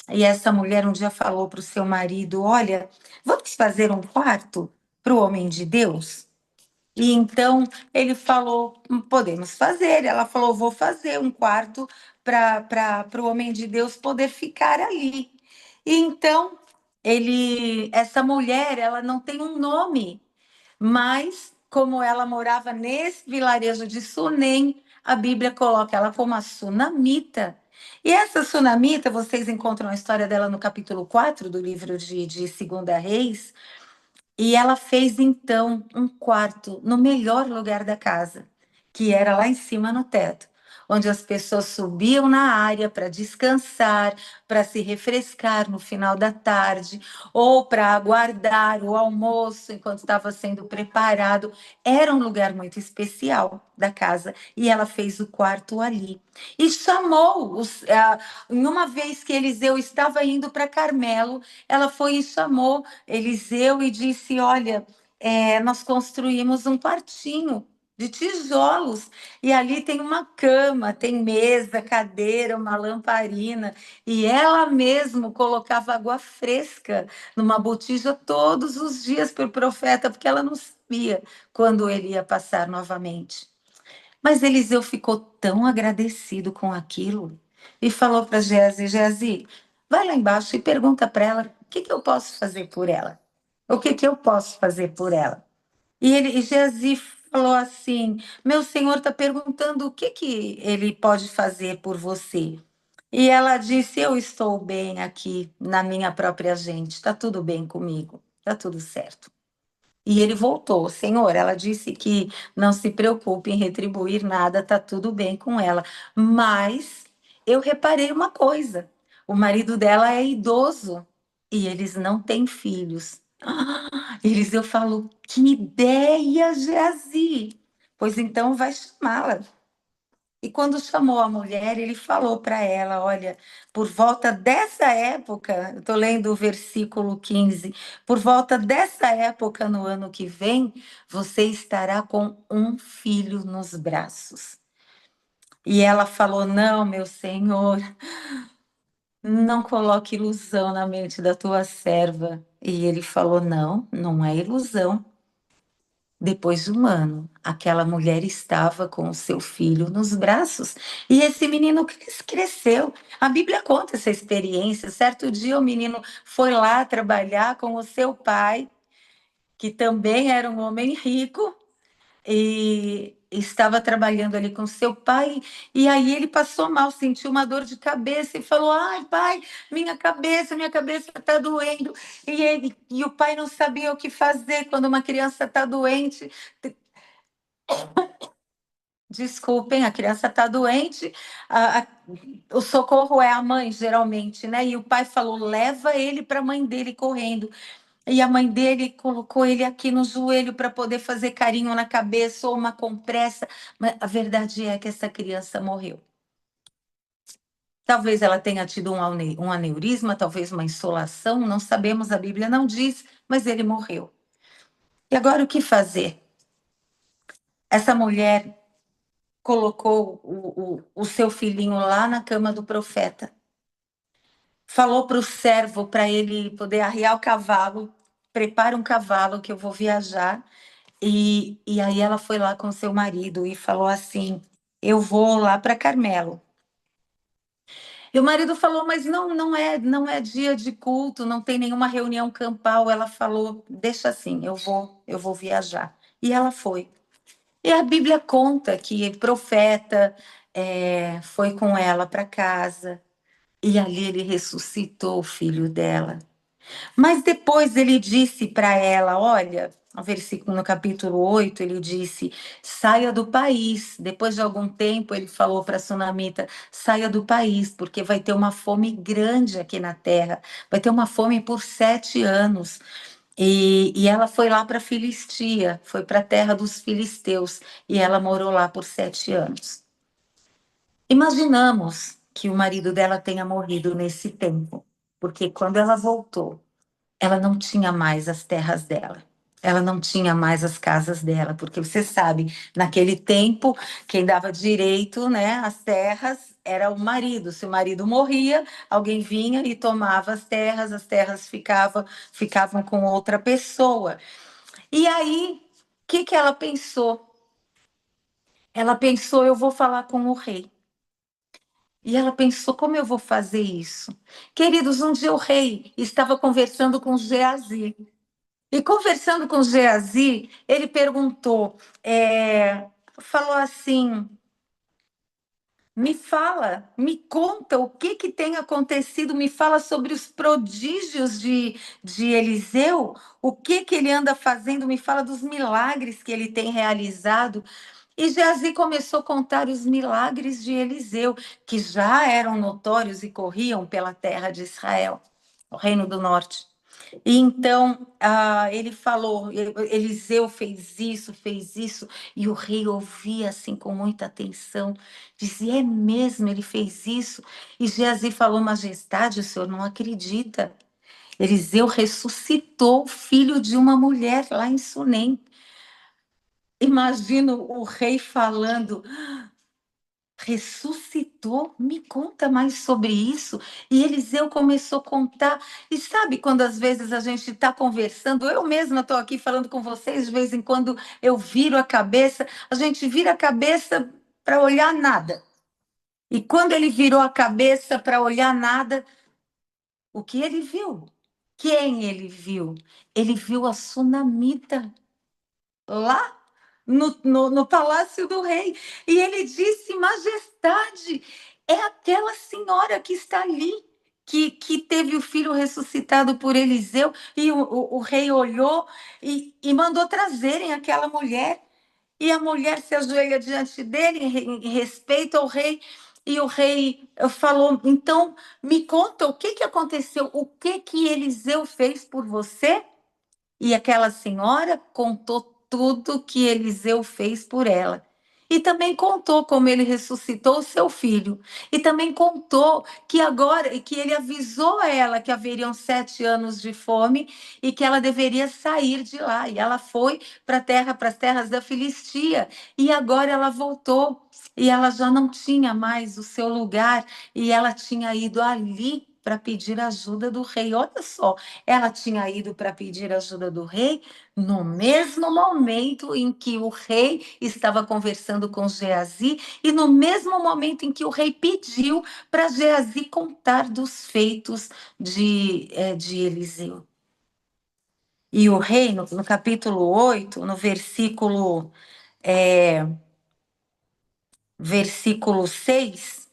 E essa mulher um dia falou para o seu marido: Olha, vamos fazer um quarto para o homem de Deus? E então ele falou: Podemos fazer. Ela falou: Vou fazer um quarto para o homem de Deus poder ficar ali. E então essa mulher, ela não tem um nome, mas como ela morava nesse vilarejo de Sunem, a Bíblia coloca ela como a sunamita. E essa sunamita, vocês encontram a história dela no capítulo 4 do livro de Segunda Reis. E ela fez então um quarto no melhor lugar da casa, que era lá em cima no teto, onde as pessoas subiam na área para descansar, para se refrescar no final da tarde, ou para aguardar o almoço enquanto estava sendo preparado. Era um lugar muito especial da casa e ela fez o quarto ali. E chamou, em uma vez que Eliseu estava indo para Carmelo, ela foi e chamou Eliseu e disse: Olha, nós construímos um quartinho de tijolos e ali tem uma cama, tem mesa, cadeira, uma lamparina. E ela mesmo colocava água fresca numa botija todos os dias para o profeta, porque ela não sabia quando ele ia passar novamente. Mas Eliseu ficou tão agradecido com aquilo e falou para Geazi: Geazi, vai lá embaixo e pergunta para ela o que eu posso fazer por ela. O que eu posso fazer por ela? E Geazi falou assim: Meu senhor está perguntando o que ele pode fazer por você. E ela disse: Eu estou bem aqui na minha própria gente, está tudo bem comigo, está tudo certo. E ele voltou. Senhor, ela disse que não se preocupe em retribuir nada, está tudo bem com ela. Mas eu reparei uma coisa: o marido dela é idoso e eles não têm filhos. Eu falo: Que ideia, Geazi! Pois então vai chamá-la. E quando chamou a mulher, ele falou para ela: Olha, por volta dessa época, eu estou lendo o versículo 15, por volta dessa época no ano que vem, você estará com um filho nos braços. E ela falou: Não, meu senhor, não coloque ilusão na mente da tua serva. E ele falou: Não, não é ilusão. Depois de um ano, aquela mulher estava com o seu filho nos braços e esse menino cresceu. A Bíblia conta essa experiência. Certo dia, o menino foi lá trabalhar com o seu pai, que também era um homem rico, e estava trabalhando ali com seu pai. E aí ele passou mal, sentiu uma dor de cabeça e falou: Ai, pai, minha cabeça está doendo. E o pai não sabia o que fazer quando uma criança está doente. Desculpem, a criança está doente, o socorro é a mãe, geralmente, né? E o pai falou: leva ele para a mãe dele correndo. E a mãe dele colocou ele aqui no joelho para poder fazer carinho na cabeça ou uma compressa. Mas a verdade é que essa criança morreu. Talvez ela tenha tido um aneurisma, talvez uma insolação, não sabemos, a Bíblia não diz, mas ele morreu. E agora o que fazer? Essa mulher colocou o seu filhinho lá na cama do profeta. Falou para o servo para ele poder arriar o cavalo, prepara um cavalo que eu vou viajar. E aí ela foi lá com seu marido e falou assim: Eu vou lá para Carmelo. E o marido falou: Mas não é dia de culto, não tem nenhuma reunião campal. Ela falou: Deixa assim, eu vou viajar. E ela foi. E a Bíblia conta que o profeta foi com ela para casa e ali ele ressuscitou o filho dela. Mas depois ele disse para ela, olha, no versículo no capítulo 8, ele disse: saia do país. Depois de algum tempo, ele falou para a sunamita: saia do país, porque vai ter uma fome grande aqui na terra, vai ter uma fome por 7 anos. E ela foi lá para a Filistia, foi para a terra dos filisteus, e ela morou lá por 7 anos. Imaginamos que o marido dela tenha morrido nesse tempo, porque quando ela voltou, ela não tinha mais as terras dela. Ela não tinha mais as casas dela, porque você sabe, naquele tempo, quem dava direito, né, às terras era o marido. Se o marido morria, alguém vinha e tomava as terras ficavam com outra pessoa. E aí, o que que ela pensou? Ela pensou, eu vou falar com o rei. E ela pensou, como eu vou fazer isso? Queridos, um dia o rei estava conversando com Geazi. E conversando com Geazi, ele perguntou, falou assim: me fala, me conta o que que tem acontecido, me fala sobre os prodígios de Eliseu, o que que ele anda fazendo, me fala dos milagres que ele tem realizado. E Geazi começou a contar os milagres de Eliseu, que já eram notórios e corriam pela terra de Israel, o reino do norte. E então ele falou, Eliseu fez isso, e o rei ouvia assim com muita atenção, dizia, é mesmo, ele fez isso? E Geazi falou, majestade, o senhor não acredita, Eliseu ressuscitou o filho de uma mulher lá em Sunem. Imagino o rei falando, ressuscitou? Me conta mais sobre isso. E Eliseu começou a contar. E sabe quando às vezes a gente está conversando, eu mesma estou aqui falando com vocês, de vez em quando eu viro a cabeça, a gente vira a cabeça para olhar nada. E quando ele virou a cabeça para olhar nada, o que ele viu? Quem ele viu? Ele viu a sunamita lá no palácio do rei. E ele disse: Majestade, é aquela senhora que está ali, que teve o filho ressuscitado por Eliseu. E o rei olhou e mandou trazerem aquela mulher. E a mulher se ajoelha diante dele em respeito ao rei. E o rei falou: Então, me conta o que aconteceu, o que Eliseu fez por você? E aquela senhora contou tudo que Eliseu fez por ela. E também contou como ele ressuscitou o seu filho. E também contou que agora, que ele avisou a ela que haveriam 7 anos de fome e que ela deveria sair de lá. E ela foi para a terra, para as terras da Filistia. E agora ela voltou. E ela já não tinha mais o seu lugar. E ela tinha ido ali para pedir ajuda do rei. Olha só, ela tinha ido para pedir ajuda do rei no mesmo momento em que o rei estava conversando com Geazi e no mesmo momento em que o rei pediu para Geazi contar dos feitos de Eliseu. E o rei, no capítulo 8, no versículo 6,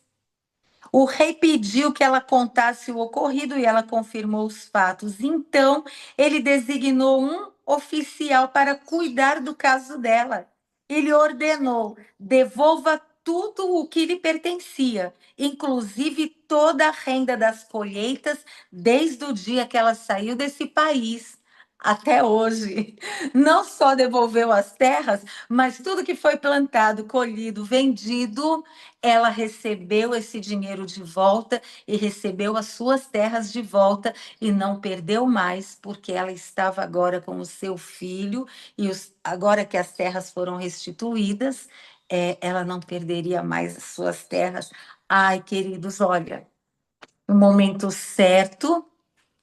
o rei pediu que ela contasse o ocorrido e ela confirmou os fatos. Então, ele designou um oficial para cuidar do caso dela. Ele ordenou: devolva tudo o que lhe pertencia, inclusive toda a renda das colheitas, desde o dia que ela saiu desse país até hoje. Não só devolveu as terras, mas tudo que foi plantado, colhido, vendido, ela recebeu esse dinheiro de volta e recebeu as suas terras de volta e não perdeu mais, porque ela estava agora com o seu filho e agora que as terras foram restituídas, ela não perderia mais as suas terras. Ai, queridos, olha, no momento certo,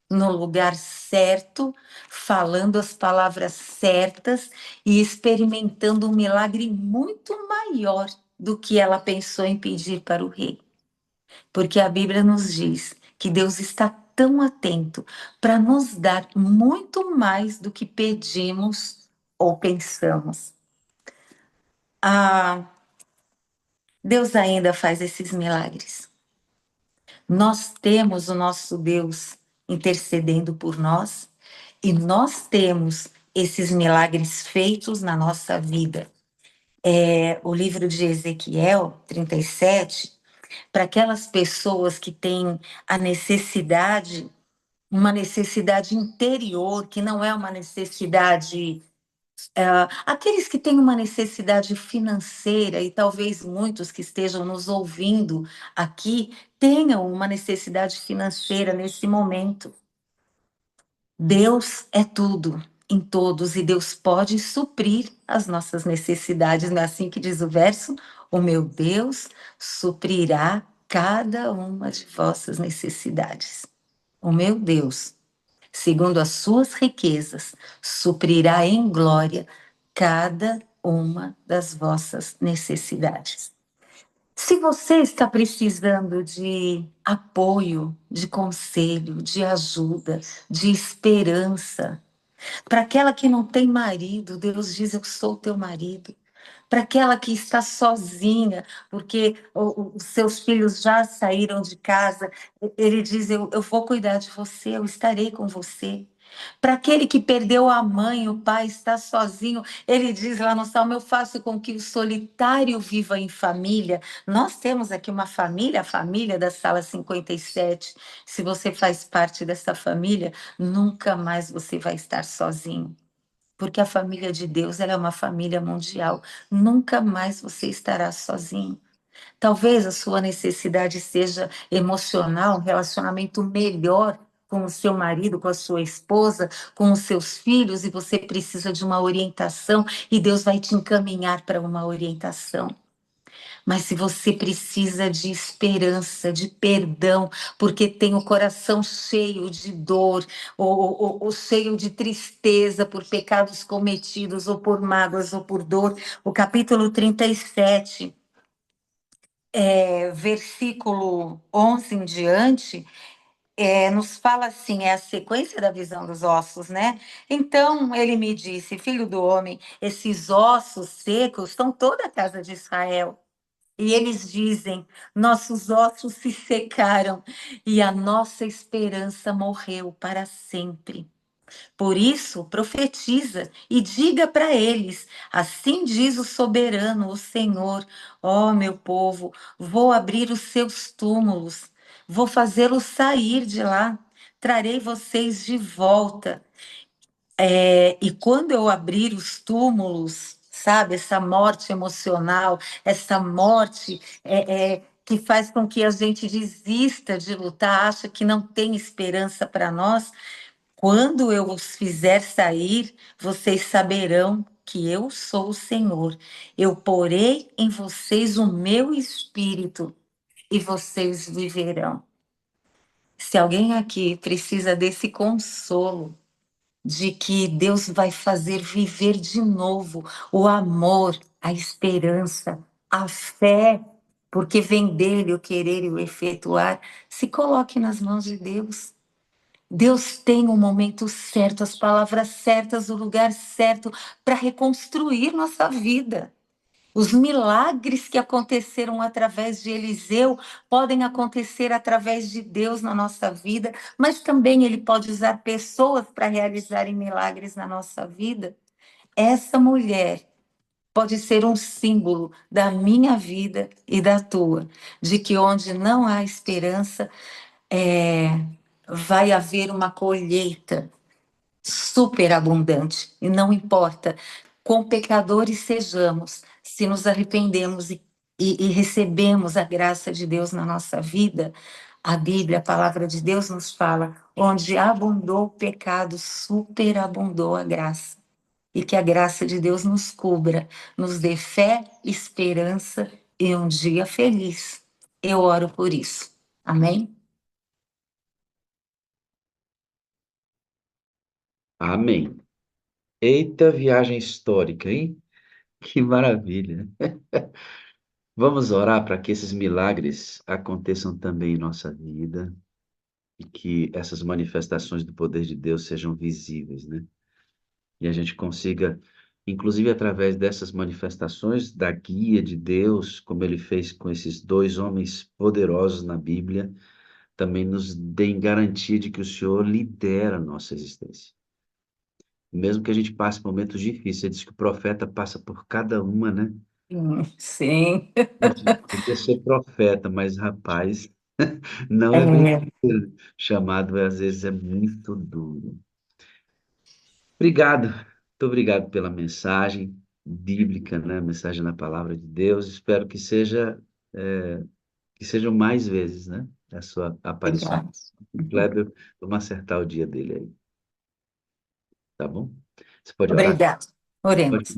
no lugar certo, falando as palavras certas e experimentando um milagre muito maior do que ela pensou em pedir para o rei. Porque a Bíblia nos diz que Deus está tão atento para nos dar muito mais do que pedimos ou pensamos. Ah, Deus ainda faz esses milagres. Nós temos o nosso Deus intercedendo por nós, e nós temos esses milagres feitos na nossa vida. O livro de Ezequiel 37, para aquelas pessoas que têm a necessidade, uma necessidade interior, que não é uma necessidade. Aqueles que têm uma necessidade financeira, e talvez muitos que estejam nos ouvindo aqui tenham uma necessidade financeira nesse momento. Deus é tudo em todos e Deus pode suprir as nossas necessidades. Não é assim que diz o verso? O meu Deus suprirá cada uma de vossas necessidades. O meu Deus, segundo as suas riquezas, suprirá em glória cada uma das vossas necessidades. Se você está precisando de apoio, de conselho, de ajuda, de esperança, para aquela que não tem marido, Deus diz: Eu sou teu marido. Para aquela que está sozinha, porque os seus filhos já saíram de casa, ele diz: eu vou cuidar de você, eu estarei com você. Para aquele que perdeu a mãe, o pai está sozinho, ele diz lá no Salmo: Eu faço com que o solitário viva em família. Nós temos aqui uma família, a família da Sala 57. Se você faz parte dessa família, nunca mais você vai estar sozinho. Porque a família de Deus, ela é uma família mundial. Nunca mais você estará sozinho. Talvez a sua necessidade seja emocional, um relacionamento melhor com o seu marido, com a sua esposa, com os seus filhos, e você precisa de uma orientação, e Deus vai te encaminhar para uma orientação. Mas se você precisa de esperança, de perdão, porque tem o coração cheio de dor, ou cheio de tristeza por pecados cometidos, ou por mágoas, ou por dor, o capítulo 37, versículo 11 em diante, nos fala assim, é a sequência da visão dos ossos, né? Então ele me disse: Filho do homem, esses ossos secos são toda a casa de Israel. E eles dizem: nossos ossos se secaram e a nossa esperança morreu para sempre. Por isso, profetiza e diga para eles: assim diz o soberano, o Senhor: ó meu povo, vou abrir os seus túmulos, vou fazê-los sair de lá, trarei vocês de volta. E quando eu abrir os túmulos, sabe, essa morte emocional, essa morte que faz com que a gente desista de lutar, acha que não tem esperança para nós, quando eu os fizer sair, vocês saberão que eu sou o Senhor. Eu porei em vocês o meu espírito e vocês viverão. Se alguém aqui precisa desse consolo, de que Deus vai fazer viver de novo o amor, a esperança, a fé, porque vem dele o querer e o efetuar, se coloque nas mãos de Deus. Deus tem o momento certo, as palavras certas, o lugar certo para reconstruir nossa vida. Os milagres que aconteceram através de Eliseu podem acontecer através de Deus na nossa vida, mas também ele pode usar pessoas para realizarem milagres na nossa vida. Essa mulher pode ser um símbolo da minha vida e da tua, de que onde não há esperança, vai haver uma colheita superabundante. E não importa quão pecadores sejamos, se nos arrependemos e recebemos a graça de Deus na nossa vida, a Bíblia, a palavra de Deus nos fala: onde abundou o pecado, superabundou a graça. E que a graça de Deus nos cubra, nos dê fé, esperança e um dia feliz. Eu oro por isso. Amém?
Amém. Eita viagem histórica, hein? Que maravilha. Vamos orar para que esses milagres aconteçam também em nossa vida e que essas manifestações do poder de Deus sejam visíveis, né? E a gente consiga, inclusive através dessas manifestações, da guia de Deus, como ele fez com esses dois homens poderosos na Bíblia, também nos deem garantia de que o Senhor lidera a nossa existência. Mesmo que a gente passe momentos difíceis, você diz que o profeta passa por cada uma, né?
Sim.
Gente, eu queria ser profeta, mas rapaz, não é
É,
brincadeira. Chamado às vezes é muito duro. Obrigado, muito obrigado pela mensagem bíblica, né? Mensagem na palavra de Deus. Espero que sejam mais vezes, né? A sua aparição.
obrigada.
O Kleber, vamos acertar o dia dele aí, tá bom? Você pode orar?
Obrigada.
Pode.
Oremos.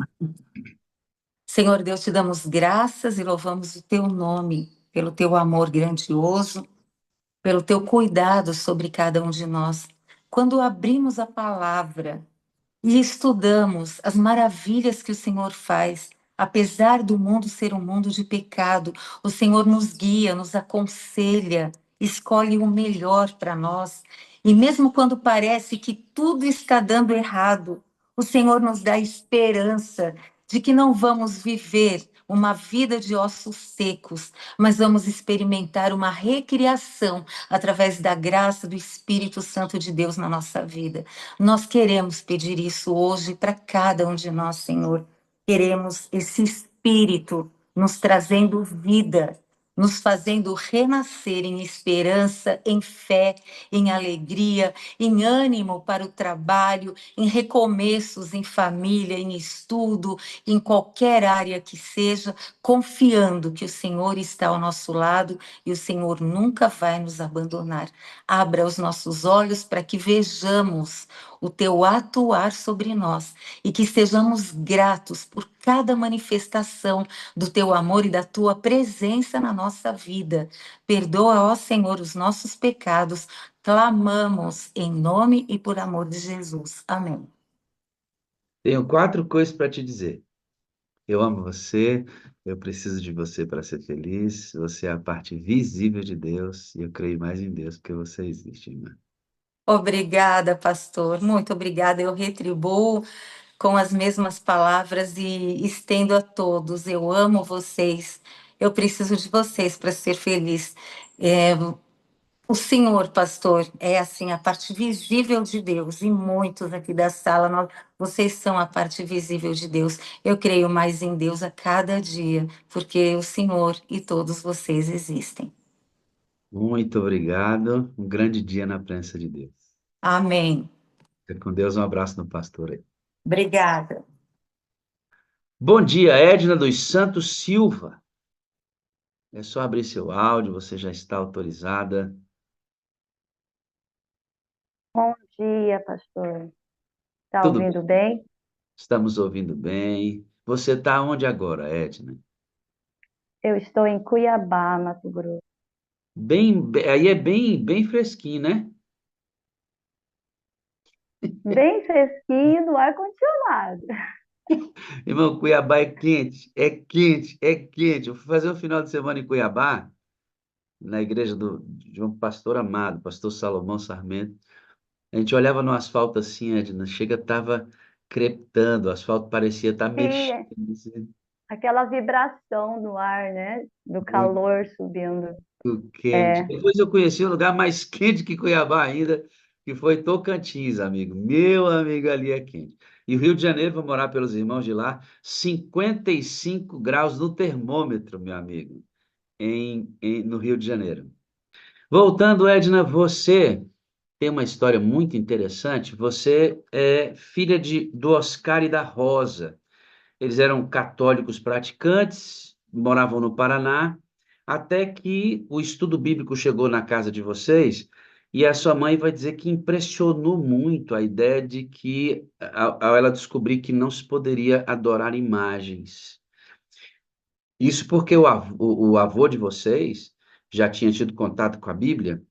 Senhor Deus, te damos graças e louvamos o teu nome, pelo teu amor grandioso, pelo teu cuidado sobre cada um de nós. Quando abrimos a palavra, e estudamos as maravilhas que o Senhor faz. Apesar do mundo ser um mundo de pecado, o Senhor nos guia, nos aconselha, escolhe o melhor para nós. E mesmo quando parece que tudo está dando errado, o Senhor nos dá esperança de que não vamos viver uma vida de ossos secos, mas vamos experimentar uma recriação através da graça do Espírito Santo de Deus na nossa vida. Nós queremos pedir isso hoje para cada um de nós, Senhor. Queremos esse Espírito nos trazendo vida, nos fazendo renascer em esperança, em fé, em alegria, em ânimo para o trabalho, em recomeços em família, em estudo, em qualquer área que seja, confiando que o Senhor está ao nosso lado e o Senhor nunca vai nos abandonar. Abra os nossos olhos para que vejamos o teu atuar sobre nós e que sejamos gratos por cada manifestação do teu amor e da tua presença na nossa vida. Perdoa, ó Senhor, os nossos pecados. Clamamos em nome e por amor de Jesus. Amém.
Tenho 4 coisas para te dizer. Eu amo você, eu preciso de você para ser feliz. Você é a parte visível de Deus e eu creio mais em Deus porque você existe, irmã.
Obrigada, pastor. Muito obrigada. Eu retribuo com as mesmas palavras e estendo a todos. Eu amo vocês. Eu preciso de vocês para ser feliz. É, o Senhor, pastor, é assim a parte visível de Deus. E muitos aqui da sala, vocês são a parte visível de Deus. Eu creio mais em Deus a cada dia, porque o Senhor e todos vocês existem.
Muito obrigado. Um grande dia na presença de Deus.
Amém.
Fica com Deus, um abraço no pastor aí.
Obrigada.
Bom dia, Edna dos Santos Silva. É só abrir seu áudio, você já está autorizada.
Bom dia, pastor. Está
Tudo
ouvindo
bem?
bem?
Estamos ouvindo bem. Você está onde agora, Edna?
Eu estou em Cuiabá, Mato Grosso.
Aí é bem fresquinho, né?
Bem fresquinho no ar-condicionado.
Irmão, Cuiabá é quente, é quente, é quente. Eu fui fazer um final de semana em Cuiabá, na igreja de um pastor amado, pastor Salomão Sarmento. A gente olhava no asfalto assim, Edna, chega, tava crepitando, o asfalto parecia estar mexendo,
Sim,
assim,
aquela vibração no ar, né? Do
muito
calor subindo.
quente.
É,
Depois eu conheci um lugar mais quente que Cuiabá ainda, que foi Tocantins, amigo. Meu amigo, ali é quente. E o Rio de Janeiro, vou morar pelos irmãos de lá, 55 graus no termômetro, meu amigo, no Rio de Janeiro. Voltando, Edna, você tem uma história muito interessante. Você é filha do Oscar e da Rosa. Eles eram católicos praticantes, moravam no Paraná, até que o estudo bíblico chegou na casa de vocês, e a sua mãe vai dizer que impressionou muito a ideia de que, ao ela descobrir que não se poderia adorar imagens. Isso porque o avô de vocês já tinha tido contato com a Bíblia,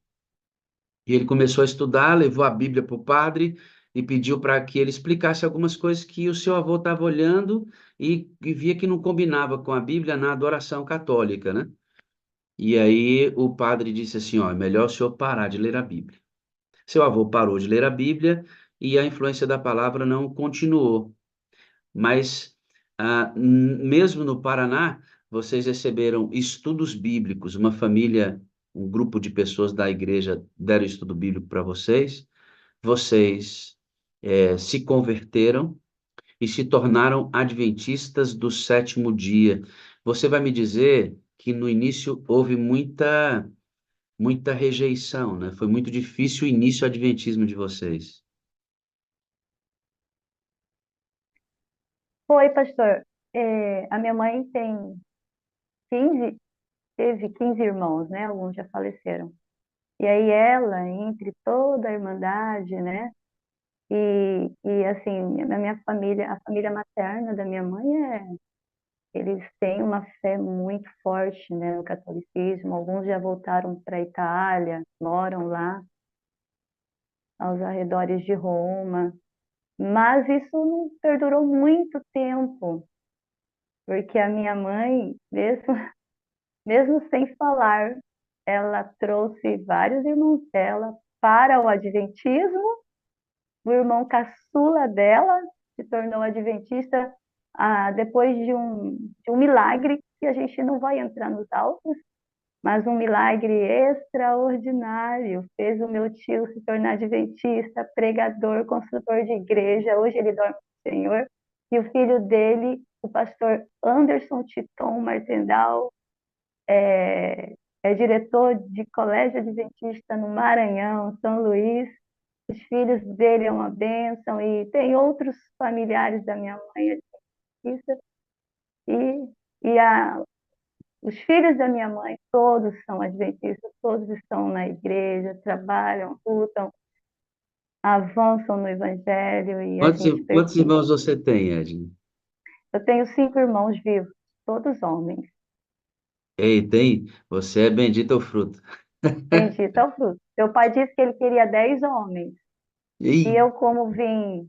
e ele começou a estudar, levou a Bíblia para o padre e pediu para que ele explicasse algumas coisas que o seu avô estava olhando e via que não combinava com a Bíblia na adoração católica, né? E aí o padre disse assim, ó, é melhor o senhor parar de ler a Bíblia. Seu avô parou de ler a Bíblia e a influência da palavra não continuou. Mas, mesmo no Paraná, vocês receberam estudos bíblicos, uma família um grupo de pessoas da igreja deram estudo bíblico para vocês, vocês se converteram e se tornaram adventistas do sétimo dia. Você vai me dizer que no início houve muita rejeição, né? Foi muito difícil o início do adventismo de vocês.
Foi, pastor. A minha mãe 15, teve 15 irmãos, né? Alguns já faleceram. E aí ela, entre toda a irmandade, né? E assim, na minha família, a família materna da minha mãe eles têm uma fé muito forte, né, no catolicismo. Alguns já voltaram para a Itália, moram lá, aos arredores de Roma. Mas isso não perdurou muito tempo, porque a minha mãe, mesmo sem falar, ela trouxe vários irmãos dela para o adventismo. O irmão caçula dela se tornou adventista depois de um milagre, que a gente não vai entrar nos autos, mas um milagre extraordinário. Fez o meu tio se tornar adventista, pregador, construtor de igreja. Hoje ele dorme com o Senhor. E o filho dele, o pastor Anderson Titon Martendal, é diretor de colégio adventista no Maranhão, São Luís. Os filhos dele é uma bênção, e tem outros familiares da minha mãe adventistas, e os filhos da minha mãe, todos são adventistas, todos estão na igreja, trabalham, lutam, avançam no evangelho, e a
Quantos,
gente
quantos
precisa.
irmãos você tem, Edna?
Eu tenho 5 irmãos vivos, todos homens.
Ei, tem? Você é bendito o fruto.
Bendito é o fruto. Meu pai disse que ele queria 10 homens, e
Ih,
eu, como vim,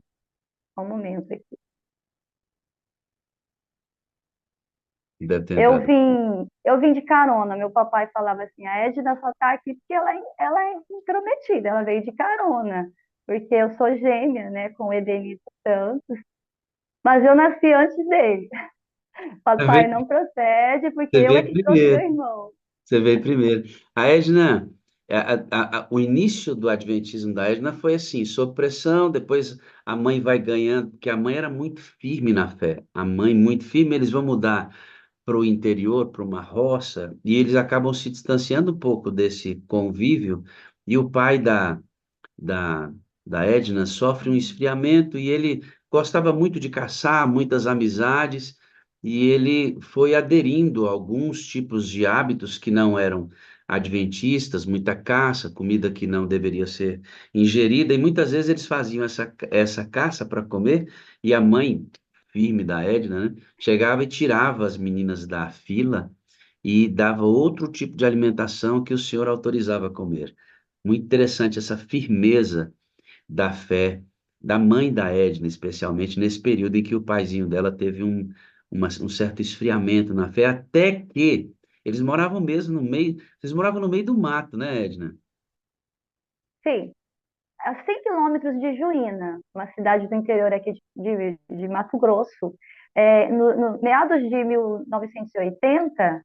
um momento aqui.
deve ter
Eu
entrado.
vim, eu vim de carona. Meu papai falava assim: a Edna só está aqui porque ela é intrometida, ela veio de carona, porque eu sou gêmea, né, com o Edenito Santos, mas eu nasci antes dele.
Você
Papai
veio,
não procede, porque
você
eu é
veio
que trouxe meu
primeiro.
irmão.
Você veio primeiro. A Edna, o início do adventismo da Edna foi assim, sob pressão, depois a mãe vai ganhando, porque a mãe era muito firme na fé. A mãe muito firme, eles vão mudar para o interior, para uma roça, e eles acabam se distanciando um pouco desse convívio, e o pai da, da Edna sofre um esfriamento e ele gostava muito de caçar, muitas amizades, e ele foi aderindo a alguns tipos de hábitos que não eram adventistas, muita caça, comida que não deveria ser ingerida, e muitas vezes eles faziam essa caça para comer, e a mãe firme da Edna, né, chegava e tirava as meninas da fila e dava outro tipo de alimentação que o senhor autorizava a comer. Muito interessante essa firmeza da fé da mãe da Edna, especialmente nesse período em que o paizinho dela teve um certo esfriamento na fé, até que eles moravam mesmo no meio, vocês moravam no meio do mato, né, Edna?
Sim, a 100 quilômetros de Juína, uma cidade do interior aqui de Mato Grosso. No meados de 1980,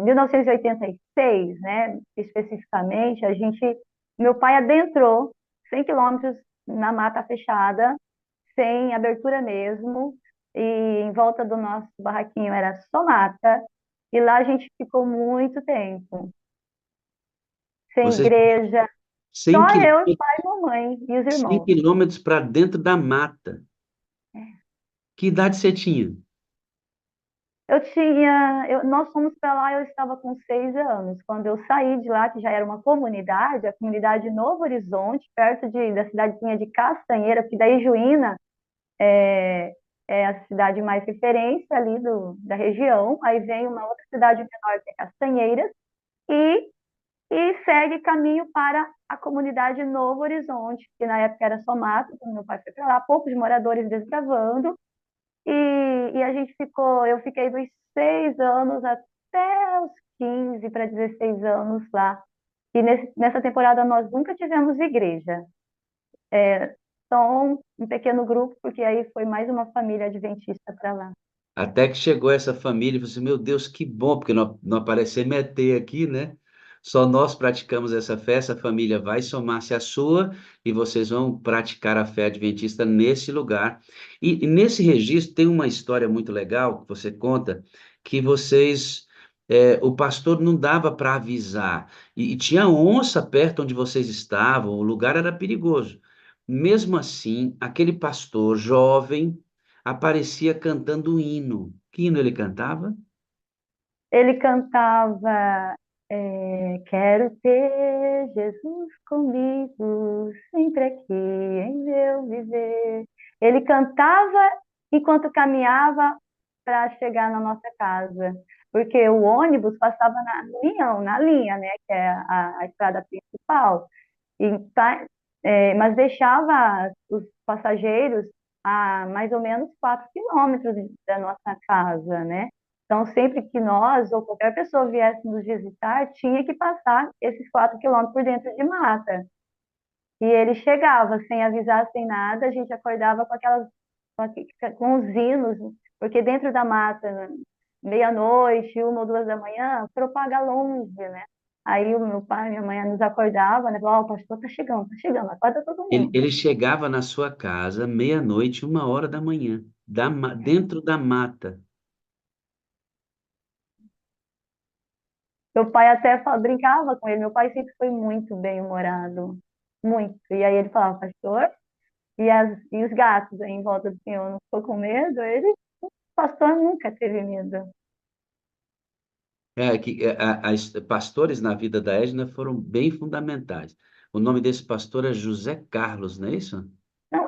1986, né, especificamente, meu pai adentrou 100 quilômetros na mata fechada, sem abertura mesmo, e em volta do nosso barraquinho era só mata, e lá a gente ficou muito tempo, sem
Vocês
igreja,
100
só eu,
quilômetros,
pai, mamãe e os
100
irmãos.
quilômetros para dentro da mata. Que idade você tinha?
Nós fomos para lá, eu estava com 6 anos. Quando eu saí de lá, que já era uma comunidade, a comunidade Novo Horizonte, perto da cidadezinha de Castanheira, que daí Juína é, é a cidade mais referência ali da região. Aí vem uma outra cidade menor, que é Castanheiras, e, e segue caminho para a comunidade Novo Horizonte, que na época era só mato, quando meu pai foi para lá, poucos moradores desbravando. E eu fiquei dos 6 anos até os 15 para 16 anos lá. E nessa temporada nós nunca tivemos igreja. Só um pequeno grupo, porque aí foi mais uma família adventista para lá.
Até que chegou essa família e falou assim, meu Deus, que bom, porque não aparece MT aqui, né? Só nós praticamos essa fé, essa família vai somar-se à sua e vocês vão praticar a fé adventista nesse lugar. E nesse registro tem uma história muito legal que você conta, que vocês, o pastor não dava para avisar, e tinha onça perto onde vocês estavam, o lugar era perigoso. Mesmo assim, aquele pastor jovem aparecia cantando um hino. Que hino ele cantava?
Ele cantava, quero ter Jesus comigo, sempre aqui em meu viver. Ele cantava enquanto caminhava para chegar na nossa casa, porque o ônibus passava na linha, né, que é a estrada principal. E mas deixava os passageiros a mais ou menos 4 quilômetros da nossa casa, né? Então, sempre que nós ou qualquer pessoa viesse nos visitar, tinha que passar esses 4 quilômetros por dentro de mata. E ele chegava sem avisar, sem nada, a gente acordava com os hinos, porque dentro da mata, meia-noite, 1 ou 2 da manhã, propaga longe, né? Aí o meu pai e minha mãe nos acordava, né? Falavam, ó, o pastor tá chegando, acorda todo mundo.
Ele chegava na sua casa meia-noite, 1 hora da manhã, dentro da mata.
Meu pai até brincava com ele, meu pai sempre foi muito bem-humorado, muito. E aí ele falava, pastor, e os gatos aí em volta do senhor não ficou com medo? Ele, o pastor nunca teve medo.
Pastores na vida da Edna foram bem fundamentais. O nome desse pastor é José Carlos, não é isso?
Não,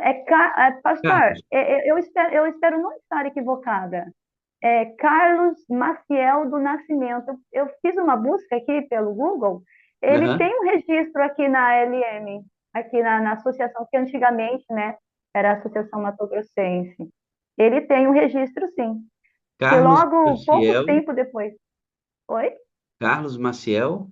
pastor,
Carlos.
eu espero não estar equivocada. É Carlos Maciel do Nascimento. Eu fiz uma busca aqui pelo Google. Ele
Aham.
tem um registro aqui na LM, aqui na associação, que antigamente, né, era a Associação Mato Grossense. Ele tem um registro, sim, que
Carlos
logo, pouco
Maciel.
tempo depois, oi?
Carlos Maciel.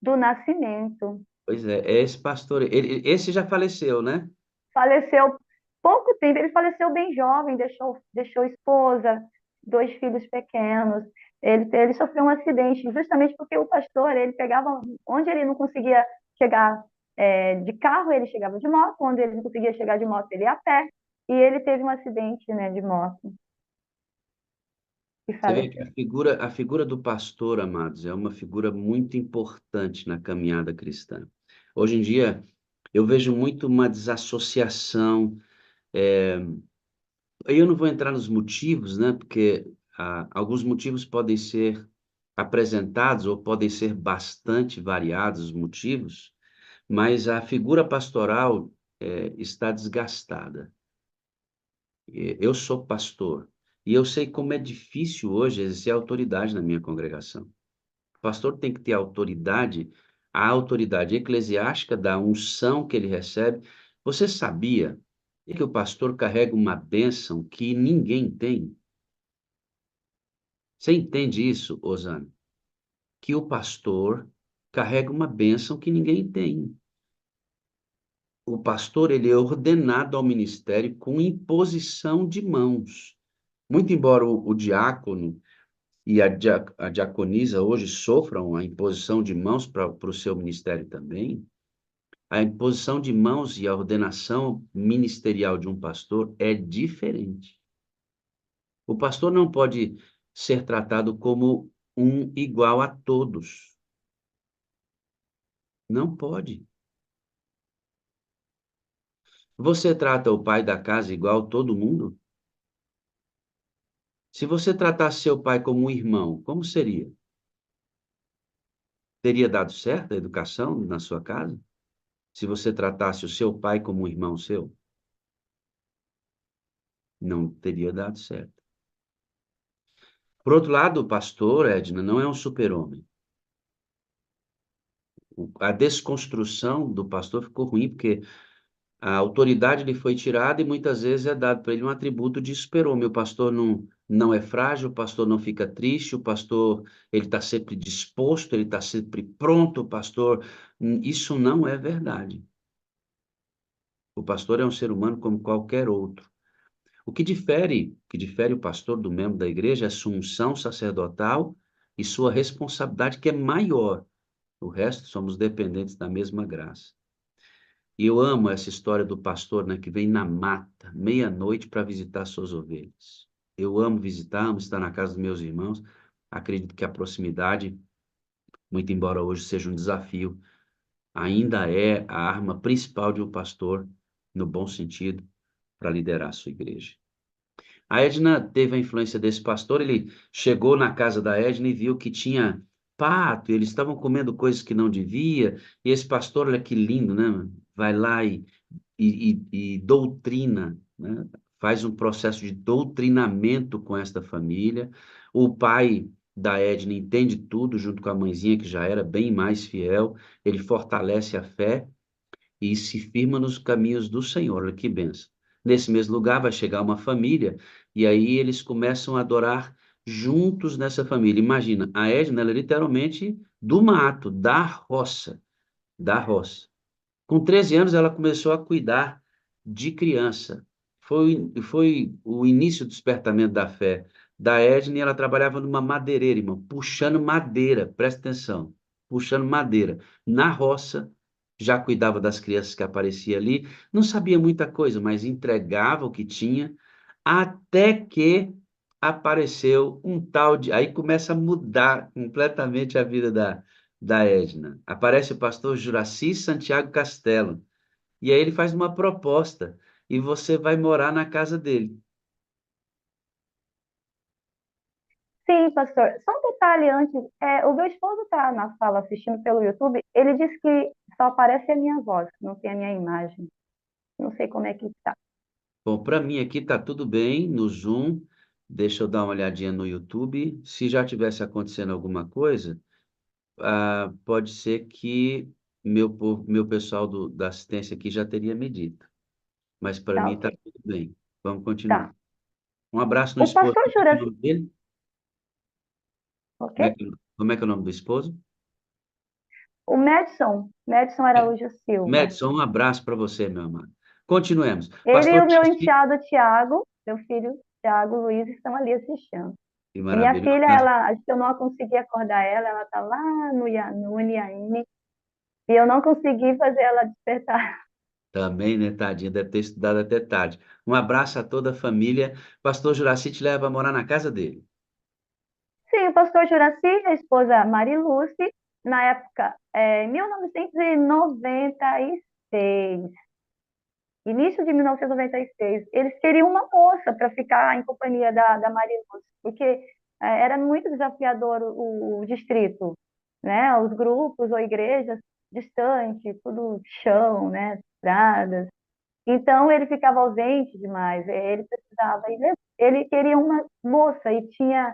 Do Nascimento.
Pois é esse pastor. Esse já faleceu, né?
Faleceu pouco tempo, ele faleceu bem jovem, deixou esposa, 2 filhos pequenos. Ele sofreu um acidente, justamente porque o pastor, ele pegava, onde ele não conseguia chegar de carro, ele chegava de moto, onde ele não conseguia chegar de moto, ele ia a pé, e ele teve um acidente, né, de moto e
Você vê que
faleceu.
a figura do pastor, amados, é uma figura muito importante na caminhada cristã. Hoje em dia, eu vejo muito uma desassociação. Eu não vou entrar nos motivos, né? Porque alguns motivos podem ser apresentados ou podem ser bastante variados os motivos, mas a figura pastoral está desgastada. Eu sou pastor e eu sei como é difícil hoje exercer autoridade na minha congregação. O pastor tem que ter autoridade, a autoridade eclesiástica da unção que ele recebe. Você sabia que o pastor carrega uma bênção que ninguém tem? Você entende isso, Osana? Que o pastor carrega uma bênção que ninguém tem. O pastor, ele é ordenado ao ministério com imposição de mãos. Muito embora o diácono e a diaconisa hoje sofram a imposição de mãos para o seu ministério também, a imposição de mãos e a ordenação ministerial de um pastor é diferente. O pastor não pode ser tratado como um igual a todos. Não pode. Você trata o pai da casa igual a todo mundo? Se você tratasse seu pai como um irmão, como seria? Teria dado certo a educação na sua casa? Se você tratasse o seu pai como um irmão seu? Não teria dado certo. Por outro lado, o pastor, Edna, não é um super-homem. A desconstrução do pastor ficou ruim, porque a autoridade lhe foi tirada e muitas vezes é dado para ele um atributo de super-homem. O pastor não é frágil, o pastor não fica triste, o pastor ele está sempre disposto, ele está sempre pronto, o pastor. Isso não é verdade. O pastor é um ser humano como qualquer outro. O que difere o pastor do membro da igreja é a sua unção sacerdotal e sua responsabilidade, que é maior. O resto somos dependentes da mesma graça. E eu amo essa história do pastor, né, que vem na mata, meia-noite, para visitar suas ovelhas. Eu amo visitar, amo estar na casa dos meus irmãos. Acredito que a proximidade, muito embora hoje seja um desafio, ainda é a arma principal de um pastor, no bom sentido, para liderar a sua igreja. A Edna teve a influência desse pastor, ele chegou na casa da Edna e viu que tinha pato, e eles estavam comendo coisas que não devia, e esse pastor, olha que lindo, né? Vai lá e doutrina, né? Faz um processo de doutrinamento com esta família. O pai da Edna entende tudo, junto com a mãezinha, que já era bem mais fiel, ele fortalece a fé, e se firma nos caminhos do Senhor. Olha que benção. Nesse mesmo lugar vai chegar uma família, e aí eles começam a adorar juntos nessa família. Imagina, a Edna, ela é literalmente do mato, da roça, da roça. Com 13 anos, ela começou a cuidar de criança. Foi o início do despertamento da fé da Edna, e ela trabalhava numa madeireira, irmão, puxando madeira, presta atenção, puxando madeira, na roça, já cuidava das crianças que apareciam ali, não sabia muita coisa, mas entregava o que tinha, até que apareceu um tal de... Aí começa a mudar completamente a vida da Edna. Aparece o pastor Juraci Santiago Castelo. E aí ele faz uma proposta. E você vai morar na casa dele.
Sim, pastor. Só um detalhe antes. O meu esposo está na sala assistindo pelo YouTube. Ele disse que só aparece a minha voz, não tem a minha imagem. Não sei como é que está.
Bom, para mim aqui tá tudo bem no Zoom. Deixa eu dar uma olhadinha no YouTube. Se já tivesse acontecendo alguma coisa, pode ser que meu pessoal da assistência aqui já teria me dito. Mas para
Tá,
mim tá
ok.
tudo bem. Vamos continuar.
Tá.
Um abraço no
O
esposo.
pastor
Como é que é o
Juraci,
nome dele?
ok?
Como é que é o nome do esposo?
O Madison Araújo Silva.
Madison, um abraço para você, meu amado. Continuemos.
Ele e
Pastor
o meu
Juraci,
enteado Tiago, meu filho Tiago Luiz, estão ali assistindo.
que
E minha
maravilha. Um
filha,
abraço.
acho que eu não consegui acordar ela, ela está lá no Uniaine, e eu não consegui fazer ela despertar.
Também, né, tadinha, deve ter estudado até tarde. Um abraço a toda a família. Pastor Juraci te leva a morar na casa dele.
Sim, o pastor Juraci, a esposa Mariluce, na época, em 1996, início de 1996, eles queriam uma moça para ficar em companhia da Mariluce, porque era muito desafiador o distrito, né? Os grupos ou igrejas distantes, tudo chão, né? Estradas. Então ele ficava ausente demais, ele precisava, ele queria uma moça e tinha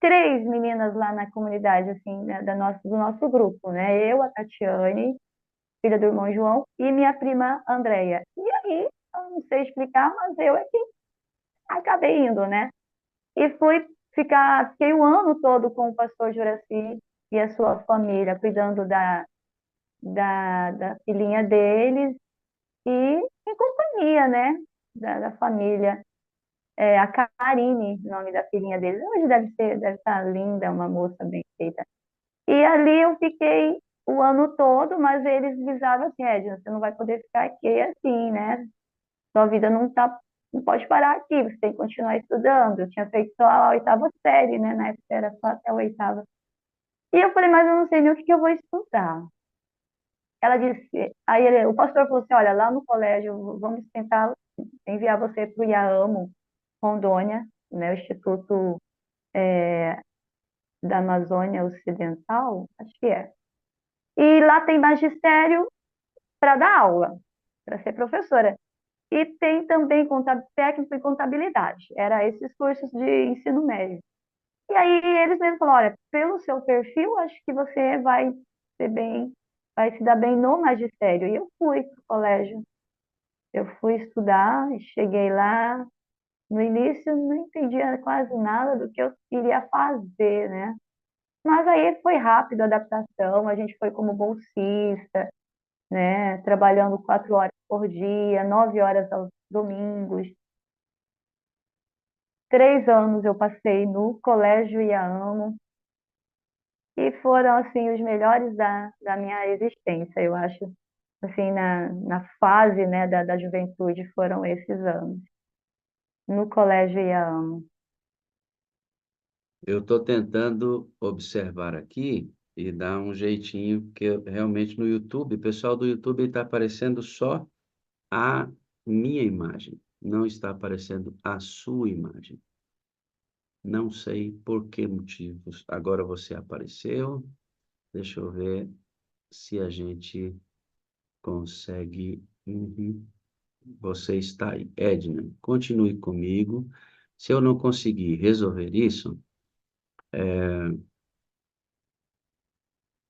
três meninas lá na comunidade, assim, né, do nosso grupo, né? Eu, a Tatiane, filha do irmão João, e minha prima Andréia. E aí, eu não sei explicar, mas eu é que acabei indo, né? E fiquei o ano todo com o pastor Juraci e a sua família, cuidando da filhinha deles e em companhia, né? Da família. A Karine, nome da filhinha deles. Hoje deve estar linda, uma moça bem feita. E ali eu fiquei o ano todo, mas eles visavam assim, Edna, você não vai poder ficar aqui assim, né? Sua vida não pode parar aqui, você tem que continuar estudando. Eu tinha feito só a oitava série, né? Na época era só até a oitava. E eu falei, mas eu não sei nem o que eu vou estudar. Ela disse, o pastor falou assim, olha, lá no colégio, vamos tentar enviar você para o IAAMO, Rondônia, né? O Instituto da Amazônia Ocidental, acho que é. E lá tem magistério para dar aula, para ser professora. E tem também técnico em contabilidade. Era esses cursos de ensino médio. E aí eles mesmos falaram, olha, pelo seu perfil, acho que você vai se dar bem no magistério. E eu fui para o colégio. Eu fui estudar, e cheguei lá. No início não entendia quase nada do que eu iria fazer, né? Mas aí foi rápido a adaptação, a gente foi como bolsista, né? Trabalhando 4 horas por dia, 9 horas aos domingos. 3 anos eu passei no Colégio IAAMO, E foram, assim, os melhores da minha existência, eu acho. Assim, na fase, né, da juventude, foram esses anos. No colégio ia amo.
Eu estou tentando observar aqui e dar um jeitinho, porque realmente no YouTube, o pessoal do YouTube está aparecendo só a minha imagem, não está aparecendo a sua imagem. Não sei por que motivos. Agora você apareceu. Deixa eu ver se a gente consegue. Uhum. Você está aí. Edna, continue comigo. Se eu não conseguir resolver isso,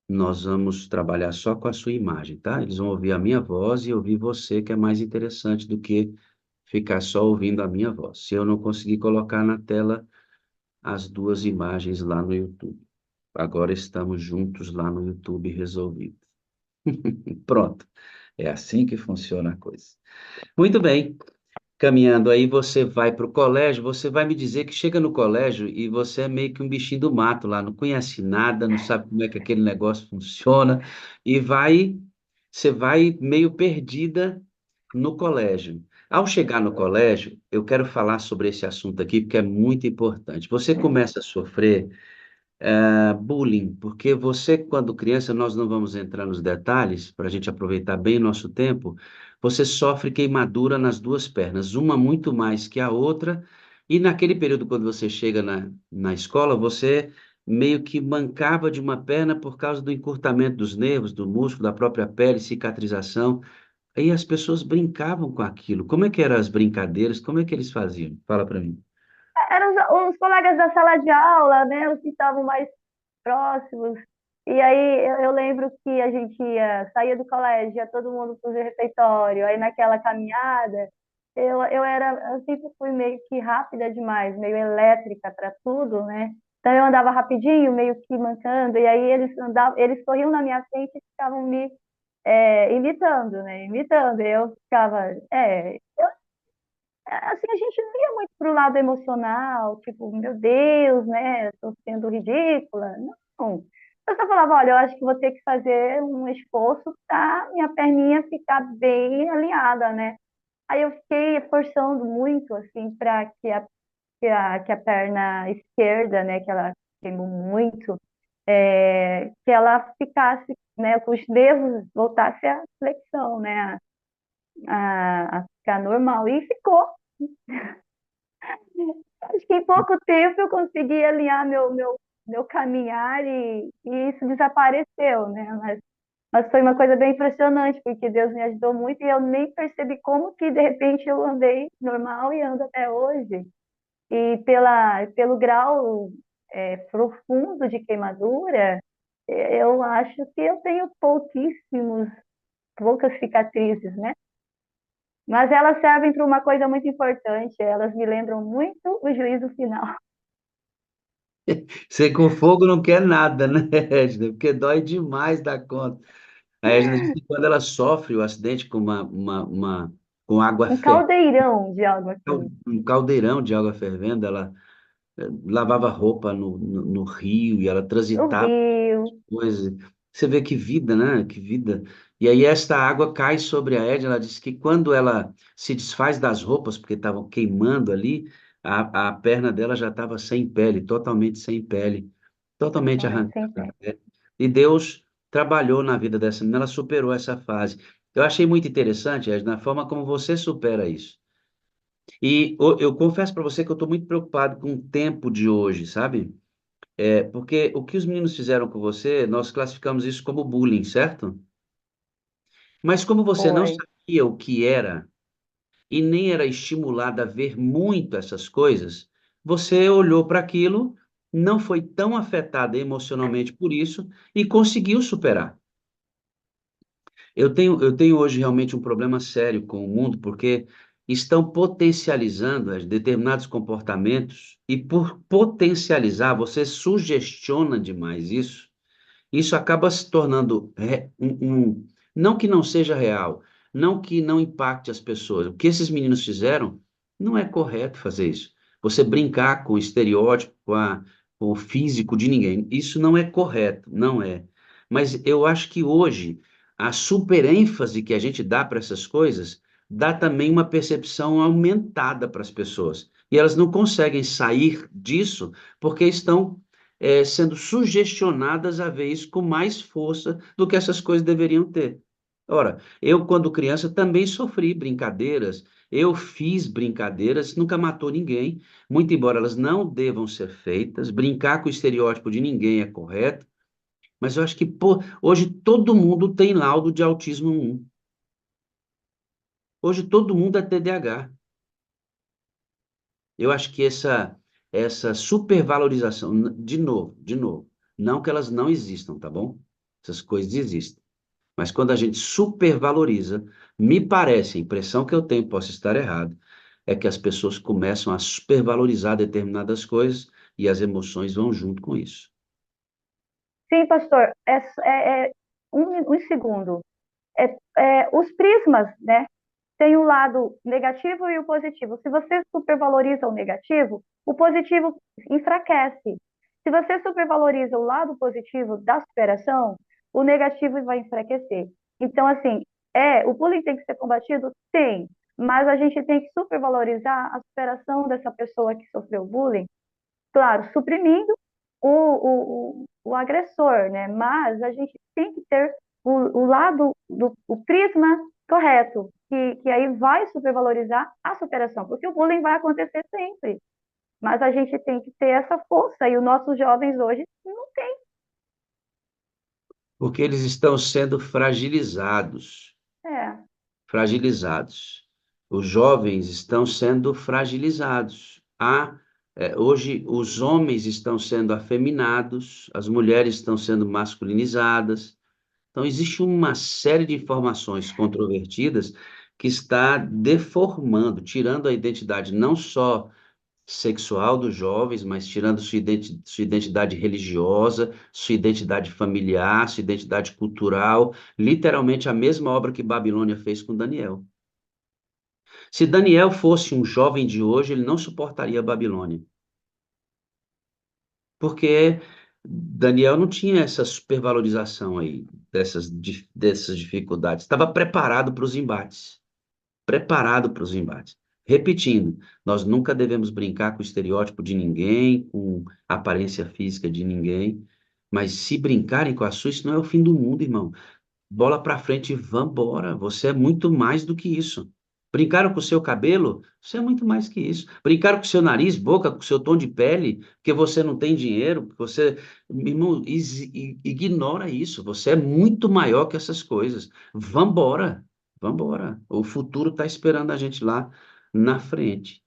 nós vamos trabalhar só com a sua imagem, tá? Eles vão ouvir a minha voz e ouvir você, que é mais interessante do que ficar só ouvindo a minha voz. Se eu não conseguir colocar na tela as duas imagens lá no YouTube. Agora estamos juntos lá no YouTube resolvido. Pronto. É assim que funciona a coisa. Muito bem. Caminhando aí, você vai para o colégio, você vai me dizer que chega no colégio e você é meio que um bichinho do mato lá, não conhece nada, não sabe como é que aquele negócio funciona, e você vai meio perdida no colégio. Ao chegar no colégio, eu quero falar sobre esse assunto aqui, porque é muito importante. Você começa a sofrer bullying, porque você, quando criança, nós não vamos entrar nos detalhes, para a gente aproveitar bem o nosso tempo, você sofre queimadura nas duas pernas, uma muito mais que a outra, e naquele período, quando você chega na escola, você meio que mancava de uma perna por causa do encurtamento dos nervos, do músculo, da própria pele, cicatrização, aí as pessoas brincavam com aquilo. Como é que eram as brincadeiras? Como é que eles faziam? Fala para mim.
Eram os colegas da sala de aula, né, os que estavam mais próximos. E aí eu lembro que a gente saía do colégio, ia todo mundo para o refeitório, aí naquela caminhada, eu sempre fui meio que rápida demais, meio elétrica para tudo, né? Então eu andava rapidinho, meio que mancando, e aí eles corriam na minha frente e ficavam me imitando, né? Imitando. E eu ficava, assim, a gente não ia muito pro lado emocional, tipo, meu Deus, né, estou sendo ridícula. Não. Eu só falava, olha, eu acho que vou ter que fazer um esforço para minha perninha ficar bem alinhada, né? Aí eu fiquei forçando muito, assim, para que a perna esquerda, né, que ela queimou muito, que ela ficasse, né, com os dedos voltasse à flexão, né, a ficar normal. E ficou. Acho que em pouco tempo eu consegui alinhar meu caminhar e isso desapareceu, né? Mas foi uma coisa bem impressionante, porque Deus me ajudou muito e eu nem percebi como que de repente eu andei normal e ando até hoje. E pelo grau profundo de queimadura, eu acho que eu tenho poucas cicatrizes, né? Mas elas servem para uma coisa muito importante, elas me lembram muito o juízo final.
Você com fogo não quer nada, né, Edna? Porque dói demais da conta. A Edna disse que quando ela sofre o acidente com com água
Um
fervendo,
caldeirão de algo assim.
um caldeirão de água fervendo, ela lavava roupa no rio e ela
No
transitava
rio.
coisas. Você vê que vida, né? Que vida. E aí esta água cai sobre a Edna. Ela disse que quando ela se desfaz das roupas, porque estavam queimando ali, a perna dela já estava sem pele, totalmente sem pele, totalmente
Totalmente sem
arrancada.
pé.
Né? E Deus trabalhou na vida dessa menina, ela superou essa fase. Eu achei muito interessante, Edna, a forma como você supera isso. E eu confesso para você que eu estou muito preocupado com o tempo de hoje, sabe? Porque o que os meninos fizeram com você, nós classificamos isso como bullying, certo? Mas como você não
Foi.
sabia o que era e nem era estimulado a ver muito essas coisas, você olhou para aquilo, não foi tão afetada emocionalmente por isso e conseguiu superar. Eu tenho hoje realmente um problema sério com o mundo, porque estão potencializando determinados comportamentos e por potencializar, você sugestiona demais isso. Isso acaba se tornando não que não seja real, não que não impacte as pessoas. O que esses meninos fizeram não é correto fazer isso. Você brincar com o estereótipo, ou físico de ninguém. Isso não é correto, não é. Mas eu acho que hoje a superênfase que a gente dá para essas coisas dá também uma percepção aumentada para as pessoas. E elas não conseguem sair disso porque estão sendo sugestionadas a ver isso com mais força do que essas coisas deveriam ter. Ora, eu, quando criança, também sofri brincadeiras, eu fiz brincadeiras, nunca matou ninguém, muito embora elas não devam ser feitas, brincar com o estereótipo de ninguém é correto, mas eu acho que pô, hoje todo mundo tem laudo de autismo 1. Hoje todo mundo é TDAH. Eu acho que essa supervalorização, de novo, não que elas não existam, tá bom? Essas coisas existem. Mas quando a gente supervaloriza, me parece, a impressão que eu tenho, posso estar errado, é que as pessoas começam a supervalorizar determinadas coisas e as emoções vão junto com isso.
Sim, pastor, um segundo. Os prismas, né? Tem o lado negativo e o positivo. Se você supervaloriza o negativo, o positivo enfraquece. Se você supervaloriza o lado positivo da superação, o negativo vai enfraquecer. Então, assim, o bullying tem que ser combatido? Tem, mas a gente tem que supervalorizar a superação dessa pessoa que sofreu bullying, claro, suprimindo o agressor, né? Mas a gente tem que ter o lado o prisma correto, que aí vai supervalorizar a superação, porque o bullying vai acontecer sempre. Mas a gente tem que ter essa força, e os nossos jovens hoje não têm.
Porque eles estão sendo fragilizados,
É,
fragilizados. Os jovens estão sendo fragilizados. Hoje, os homens estão sendo afeminados, as mulheres estão sendo masculinizadas. Então, existe uma série de informações controvertidas que está deformando, tirando a identidade não só sexual dos jovens, mas tirando sua identidade religiosa, sua identidade familiar, sua identidade cultural, literalmente a mesma obra que Babilônia fez com Daniel. Se Daniel fosse um jovem de hoje, ele não suportaria a Babilônia, porque Daniel não tinha essa supervalorização aí dessas dificuldades, estava preparado para os embates. Preparado para os embates. Repetindo, nós nunca devemos brincar com o estereótipo de ninguém, com a aparência física de ninguém, mas se brincarem com a sua, isso não é o fim do mundo, irmão. Bola para frente e vambora. Você é muito mais do que isso. Brincaram com o seu cabelo? Você é muito mais que isso. Brincaram com o seu nariz, boca, com o seu tom de pele, porque você não tem dinheiro, porque você. Irmão, ignora isso. Você é muito maior que essas coisas. Vambora. Vambora. O futuro está esperando a gente lá na frente.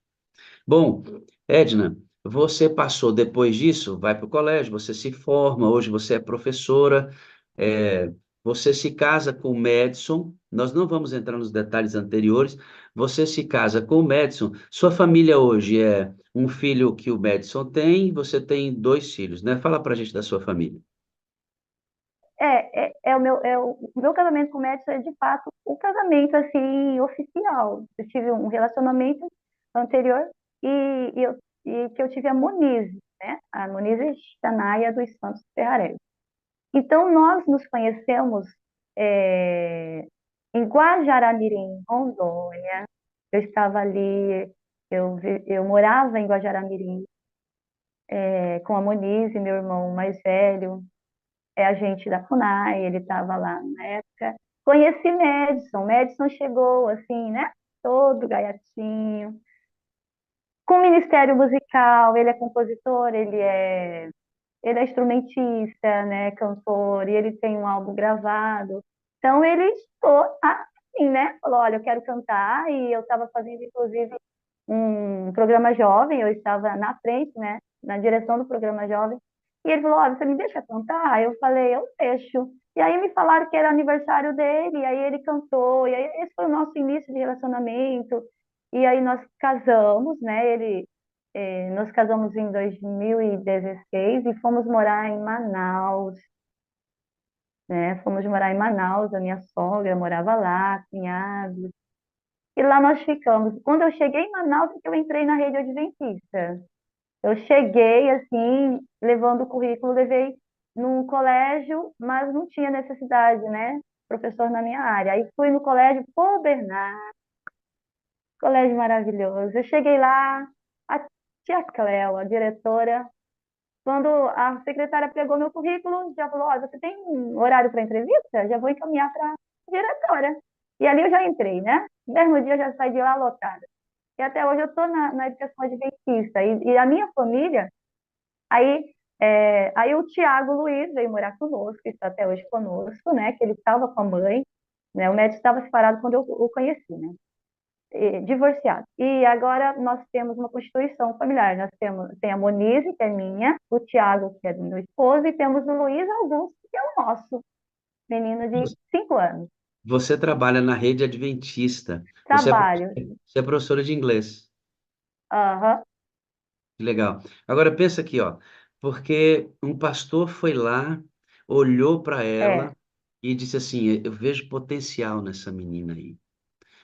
Bom, Edna, você passou depois disso, vai para o colégio, você se forma, hoje você é professora, é, você se casa com o Madison, nós não vamos entrar nos detalhes anteriores, você se casa com o Madison, sua família hoje é um filho que o Madison tem, você tem dois filhos, né? Fala para a gente da sua família.
o meu casamento com o médico é de fato o casamento assim oficial. Eu tive um relacionamento anterior e que eu tive a Monize, né? A Monize Shanaia dos Santos Ferrarelli. Então nós nos conhecemos é, em Guajará-Mirim, Rondônia. Eu estava ali, eu morava em Guajará-Mirim, com a Monize, meu irmão mais velho, agente da FUNAI, ele estava lá na época. Conheci Madison, Madison chegou assim, né? Todo gaiatinho, com ministério musical, ele é compositor, ele é instrumentista, né? Cantor, e ele tem um álbum gravado. Então ele estou assim, né? Falou, olha, eu quero cantar, e eu estava fazendo, inclusive, um programa jovem, eu estava na frente, né? Na direção do programa jovem, e ele falou, olha, você me deixa cantar? Eu falei, eu deixo. E aí me falaram que era aniversário dele, e aí ele cantou, e aí esse foi o nosso início de relacionamento, e aí nós casamos, né? Nós casamos em 2016 e fomos morar em Manaus, né? Fomos morar em Manaus, a minha sogra morava lá, cunhado, e lá nós ficamos. Quando eu cheguei em Manaus, é que eu entrei na rede adventista. Eu cheguei, assim, levando o currículo, levei num colégio, mas não tinha necessidade, né? Professor na minha área. Aí fui no colégio Pô Bernardo, colégio maravilhoso. Eu cheguei lá, a tia Cléo, a diretora, quando a secretária pegou meu currículo, já falou: Ó, você tem horário para entrevista? Já vou encaminhar para a diretora. E ali eu já entrei, né? No mesmo dia eu já saí de lá lotada. E até hoje eu estou na educação adventista. E a minha família, aí, aí o Tiago Luiz veio morar conosco, está até hoje conosco, né? Que ele estava com a mãe, né? O médico estava separado quando eu o conheci, né? Divorciado. E agora nós temos uma constituição familiar. Nós temos, tem a Monize, que é minha, o Tiago, que é do meu esposo, e temos o Luiz Augusto, que é o nosso menino de 5 anos.
Você trabalha na rede adventista.
Trabalho.
Você é professora de inglês.
Aham,
Que legal. Agora pensa aqui, ó, porque um pastor foi lá, olhou para
é,
ela e disse assim: Eu vejo potencial nessa menina aí.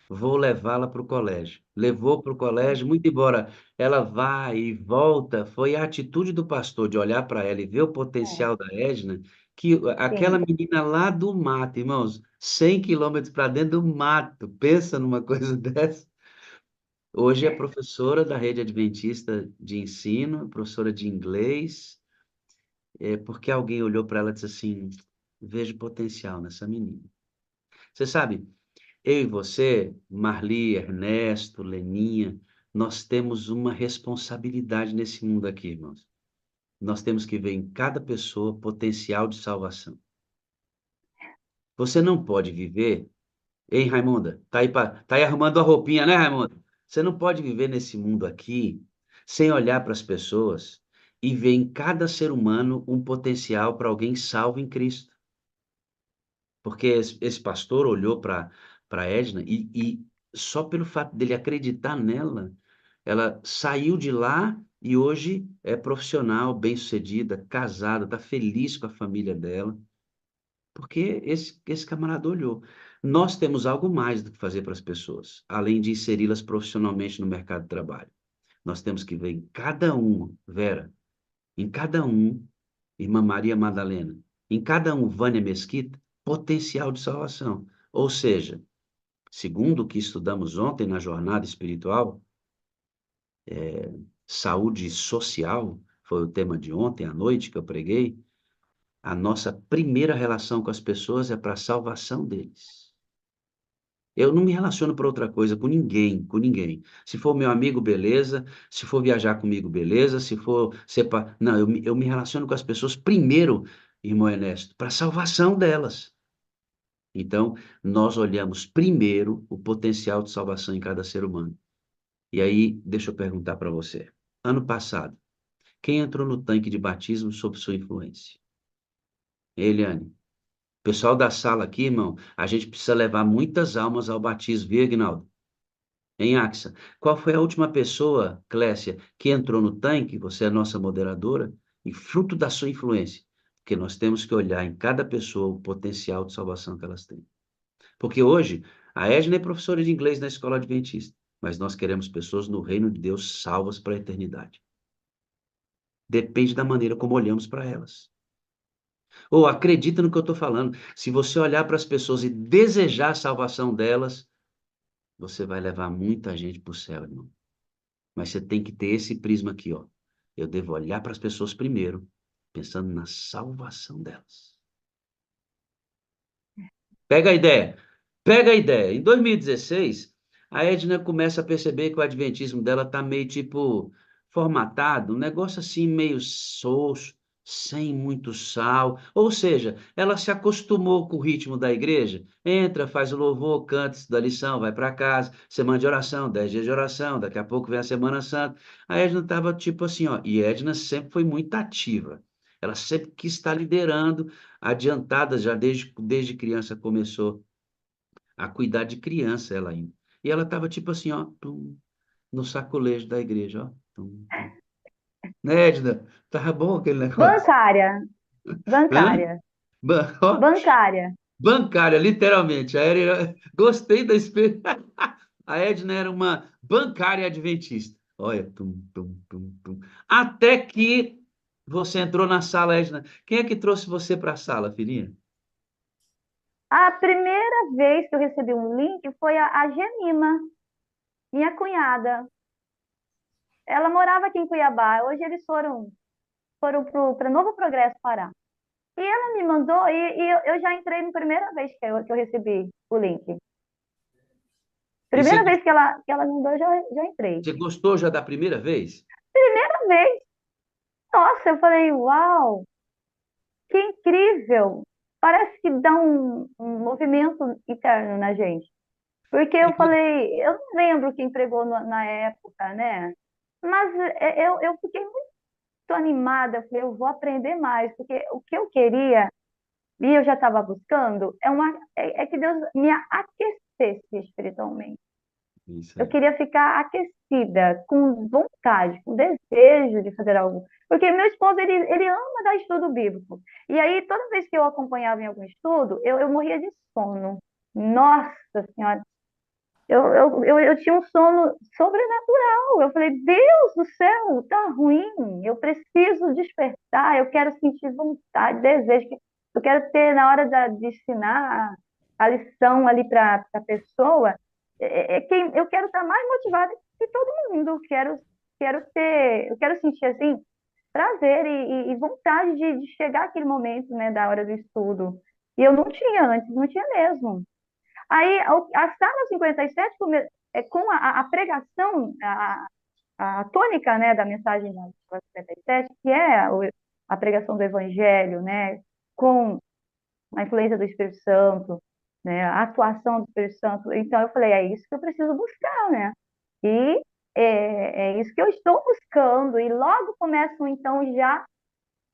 Vou levá-la para o colégio. Levou para o colégio, muito embora ela vá e volta, foi a atitude do pastor de olhar para ela e ver o potencial da Edna, que aquela
sim.
menina lá do mato, irmãos, 100 quilômetros para dentro do mato, pensa numa coisa dessa. Hoje é professora da rede adventista de ensino, professora de inglês, porque alguém olhou para ela e disse assim: vejo potencial nessa menina. Você sabe, eu e você, Marli, Ernesto, Leninha, nós temos uma responsabilidade nesse mundo aqui, irmãos. Nós temos que ver em cada pessoa potencial de salvação. Você não pode viver, hein, Raimunda? Tá aí arrumando a roupinha, né, Raimunda? Você não pode viver nesse mundo aqui sem olhar para as pessoas e ver em cada ser humano um potencial para alguém salvo em Cristo. Porque esse pastor olhou para Edna e só pelo fato dele acreditar nela, ela saiu de lá e hoje é profissional, bem-sucedida, casada, está feliz com a família dela, porque esse camarada olhou. Nós temos algo mais do que fazer para as pessoas, além de inseri-las profissionalmente no mercado de trabalho. Nós temos que ver em cada um, Vera, em cada um, Irmã Maria Madalena, em cada um, Vânia Mesquita, potencial de salvação. Ou seja, segundo o que estudamos ontem na jornada espiritual, saúde social, foi o tema de ontem à noite que eu preguei, a nossa primeira relação com as pessoas é para a salvação deles. Eu não me relaciono para outra coisa com ninguém, com ninguém. Se for meu amigo, beleza. Se for viajar comigo, beleza. Se for separar. Não, eu me relaciono com as pessoas primeiro, irmão Ernesto, para a salvação delas. Então, nós olhamos primeiro o potencial de salvação em cada ser humano. E aí, deixa eu perguntar para você. Ano passado, quem entrou no tanque de batismo sob sua influência? Eliane. Pessoal da sala aqui, irmão, a gente precisa levar muitas almas ao batismo, viu, Ignaldo? Em Axa, qual foi a última pessoa, Clécia, que entrou no tanque? Você é a nossa moderadora, e fruto da sua influência. Porque nós temos que olhar em cada pessoa o potencial de salvação que elas têm. Porque hoje, a Edna é professora de inglês na escola adventista, mas nós queremos pessoas no reino de Deus salvas para a eternidade. Depende da maneira como olhamos para elas. Ou acredita no que eu estou falando. Se você olhar para as pessoas e desejar a salvação delas, você vai levar muita gente para o céu, irmão. Mas você tem que ter esse prisma aqui, ó. Eu devo olhar para as pessoas primeiro, pensando na salvação delas. Pega a ideia. Pega a ideia. Em 2016, a Edna começa a perceber que o adventismo dela tá meio tipo formatado, um negócio assim meio xoxo, sem muito sal. Ou seja, ela se acostumou com o ritmo da igreja. Entra, faz o louvor, canta, estuda a lição, vai para casa, semana de oração, 10 dias de oração, daqui a pouco vem a Semana Santa. A Edna tava tipo assim, ó, e Edna sempre foi muito ativa. Ela sempre quis estar liderando, adiantada já desde criança começou a cuidar de criança ela ainda. E ela estava tipo assim, ó, no sacolejo da igreja, ó. Tum. Né, Edna? Tava bom aquele negócio.
Bancária,
Hã?
bancária,
Ó,
bancária.
bancária, literalmente. Gostei da experiência. A Edna era uma bancária adventista. Olha, tum, tum, tum, tum. Até que você entrou na sala, Edna. Quem é que trouxe você para a sala, filhinha?
A primeira vez que eu recebi um link foi a Gemima, minha cunhada. Ela morava aqui em Cuiabá. Hoje eles foram para Novo Progresso, Pará. E ela me mandou, e eu já entrei na primeira vez que eu recebi o link.
E
Primeira vez que ela me mandou, eu já entrei.
você gostou já da primeira vez?
Primeira vez. Nossa, eu falei, uau, que incrível. Parece que dá um movimento interno na gente. Porque eu falei, eu não lembro quem pregou na época, né? Mas eu fiquei muito animada, eu falei, eu vou aprender mais, porque o que eu queria, e eu já estava buscando, é que Deus me aquecesse espiritualmente.
Isso
Eu
aí.
queria ficar aquecida, com vontade, com desejo de fazer algo. Porque meu esposo, ele ama dar estudo bíblico. E aí, toda vez que eu acompanhava em algum estudo, eu morria de sono. Nossa Senhora, eu tinha um sono sobrenatural. Eu falei, Deus do céu, tá ruim. Eu preciso despertar, eu quero sentir vontade, desejo. Eu quero ter, na hora de ensinar a lição ali para a pessoa, eu quero estar mais motivada que todo mundo. Eu quero sentir assim, prazer e vontade de chegar aquele momento, né, da hora do estudo. E eu não tinha antes, não tinha mesmo. Aí, a Sala 57, com a pregação, a tônica, né, da mensagem da Sala 57, que é a pregação do Evangelho, né, com a influência do Espírito Santo, né, a atuação do Espírito Santo. Então, eu falei, é isso que eu preciso buscar, né? E é isso que eu estou buscando. E logo começam, então, já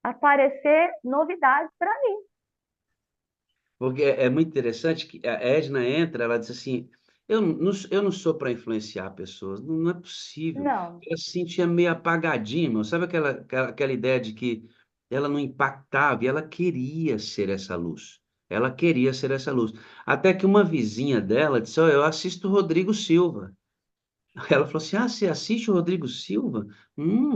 a aparecer novidades para mim.
Porque é muito interessante que a Edna entra, ela diz assim: eu não sou para influenciar pessoas, não é possível.
Não,
Ela se sentia meio apagadinha, irmão. Sabe aquela ideia de que ela não impactava e ela queria ser essa luz. Ela queria ser essa luz. Até que uma vizinha dela disse: "Ó, eu assisto o Rodrigo Silva." Ela falou assim: "Ah, você assiste o Rodrigo Silva?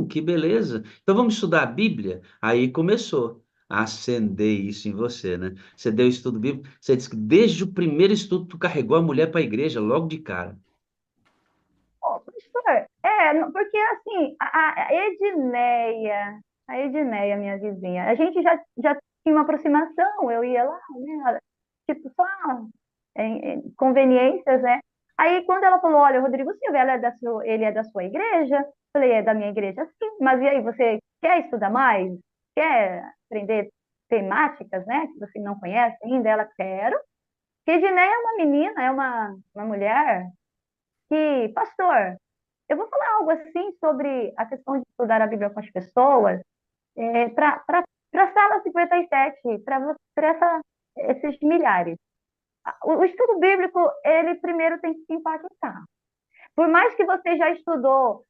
Que beleza. Então vamos estudar a Bíblia?" Aí começou a acender isso em você, né? Você deu estudo bíblico, você disse que desde o primeiro estudo tu carregou a mulher para a igreja logo de cara.
ô, pastor, porque assim, a Edneia, minha vizinha, a gente já tinha uma aproximação, eu ia lá, né, tipo, só em conveniências, né? Aí, quando ela falou, olha, o Rodrigo Silva, ele é da sua igreja? Eu falei, é da minha igreja, sim. Mas e aí, você quer estudar mais? Quer aprender temáticas, né, que você não conhece ainda? Ela, quero. Edneia é uma menina, é uma mulher que, pastor, eu vou falar algo assim sobre a questão de estudar a Bíblia com as pessoas, para a sala 57, para esses milhares. O estudo bíblico, ele primeiro tem que te impactar. Por mais que você já estudou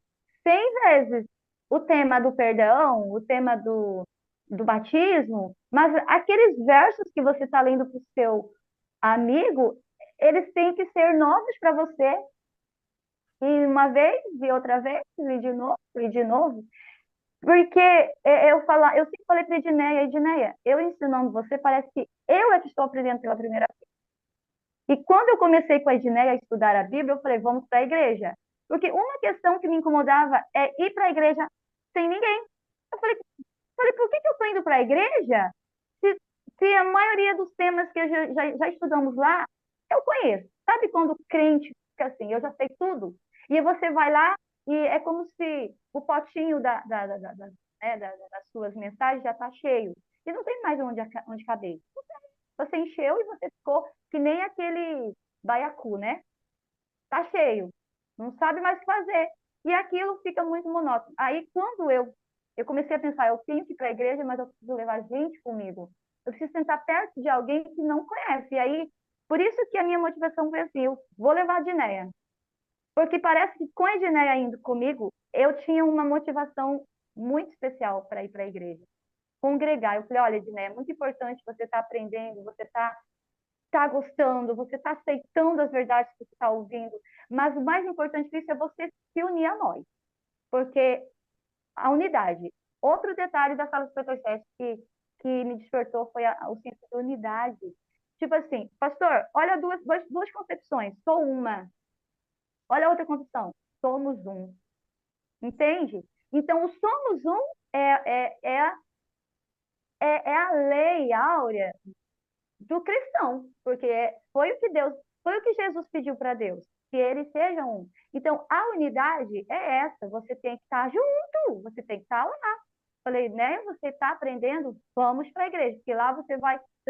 100 vezes o tema do perdão, o tema do batismo, mas aqueles versos que você está lendo para o seu amigo, eles têm que ser novos para você. E uma vez, e outra vez, e de novo, e de novo. Porque eu sempre falei para a Edneia, eu ensinando você, parece que eu é que estou aprendendo pela primeira vez. E quando eu comecei com a Edneia a estudar a Bíblia, eu falei, vamos para a igreja. Porque uma questão que me incomodava é ir para a igreja sem ninguém. Eu falei, por que eu estou indo para a igreja se, se a maioria dos temas que já estudamos lá, eu conheço? Sabe quando o crente fica assim, eu já sei tudo? E você vai lá e é como se o potinho das suas mensagens já está cheio. E não tem mais onde caber. Você encheu e você ficou que nem aquele baiacu, né? Tá cheio. Não sabe mais o que fazer. E aquilo fica muito monótono. Aí, quando eu comecei a pensar, eu tenho que ir para a igreja, mas eu preciso levar gente comigo. Eu preciso sentar perto de alguém que não conhece. E aí, por isso que a minha motivação foi assim, eu vou levar a Dinéia. Porque parece que com a Dinéia indo comigo, eu tinha uma motivação muito especial para ir para a igreja. Congregar. Eu falei, olha, Dinéia, é muito importante você estar aprendendo, você tá gostando, você está aceitando as verdades que você está ouvindo, mas o mais importante disso é você se unir a nós. porque a unidade. Outro detalhe da sala 57 que me despertou foi o senso de unidade. Tipo assim, pastor, olha duas concepções, sou uma. Olha a outra concepção, somos um. Entende? Então, o somos um é a lei áurea do cristão, porque foi o que Jesus pediu para Deus, que eles sejam um. Então, a unidade é essa, você tem que estar junto, você tem que estar lá. Falei, né? Você está aprendendo? Vamos para a igreja, porque lá você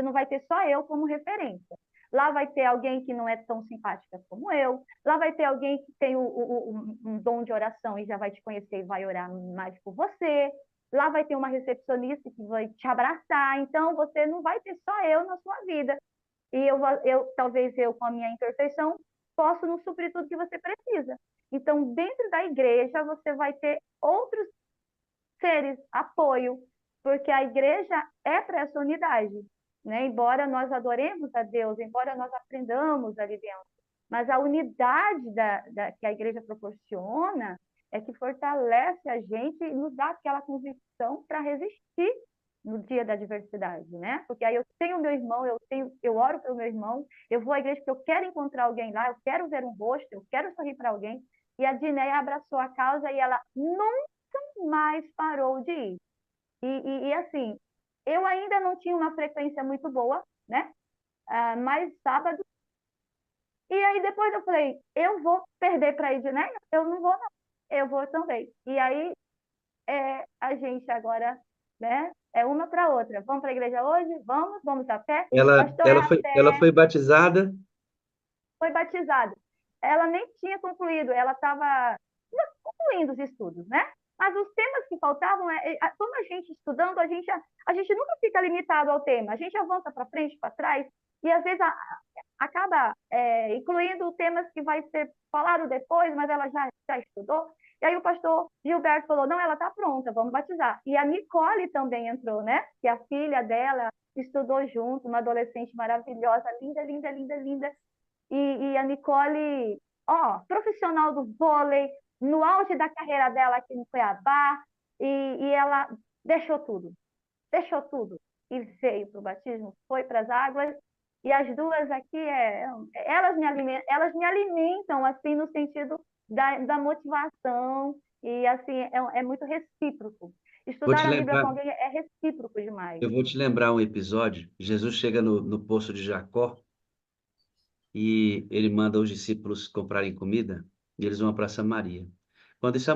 não vai ter só eu como referência. Lá vai ter alguém que não é tão simpática como eu. Lá vai ter alguém que tem um dom de oração e já vai te conhecer e vai orar mais por você. Lá vai ter uma recepcionista que vai te abraçar. Então, você não vai ter só eu na sua vida. E talvez eu, com a minha imperfeição, posso não suprir tudo que você precisa. Então, dentro da igreja, você vai ter outros seres, apoio, porque a igreja é para essa unidade, né? Embora nós adoremos a Deus, embora nós aprendamos ali dentro, mas a unidade que a igreja proporciona é que fortalece a gente e nos dá aquela convicção para resistir no dia da adversidade, né? Porque aí eu tenho meu irmão, eu oro pelo meu irmão, eu vou à igreja porque eu quero encontrar alguém lá, eu quero ver um rosto, eu quero sorrir para alguém. E a Dinéia abraçou a causa e ela nunca mais parou de ir. E assim, eu ainda não tinha uma frequência muito boa, né? Mas sábado. E aí depois eu falei, eu vou perder para a Edneia? Eu não vou, não. Eu vou também. E aí a gente agora, né? É uma para outra. Vamos para a igreja hoje? Vamos a pé. Pastor, é a
Ela
pé.
foi batizada.
Foi batizada. Ela nem tinha concluído, ela estava concluindo os estudos, né? Mas os temas que faltavam, como a gente estudando, a gente nunca fica limitado ao tema, a gente avança para frente, para trás, e às vezes acaba incluindo temas que vai ser falado depois, mas ela já estudou. E aí o pastor Gilberto falou, não, ela está pronta, vamos batizar. E a Nicole também entrou, né? Que a filha dela estudou junto, uma adolescente maravilhosa, linda, linda, linda, linda. E a Nicole, profissional do vôlei, no auge da carreira dela aqui no Cuiabá, e ela deixou tudo, e veio para o batismo, foi para as águas, e as duas aqui, elas me alimentam, assim, no sentido da motivação, e assim, é muito recíproco.
Vou
Estudar
te
a Bíblia com
lembrar,
alguém é recíproco demais.
eu vou te lembrar um episódio. Jesus chega no poço de Jacó e ele manda os discípulos comprarem comida e eles vão para Samaria. Quando a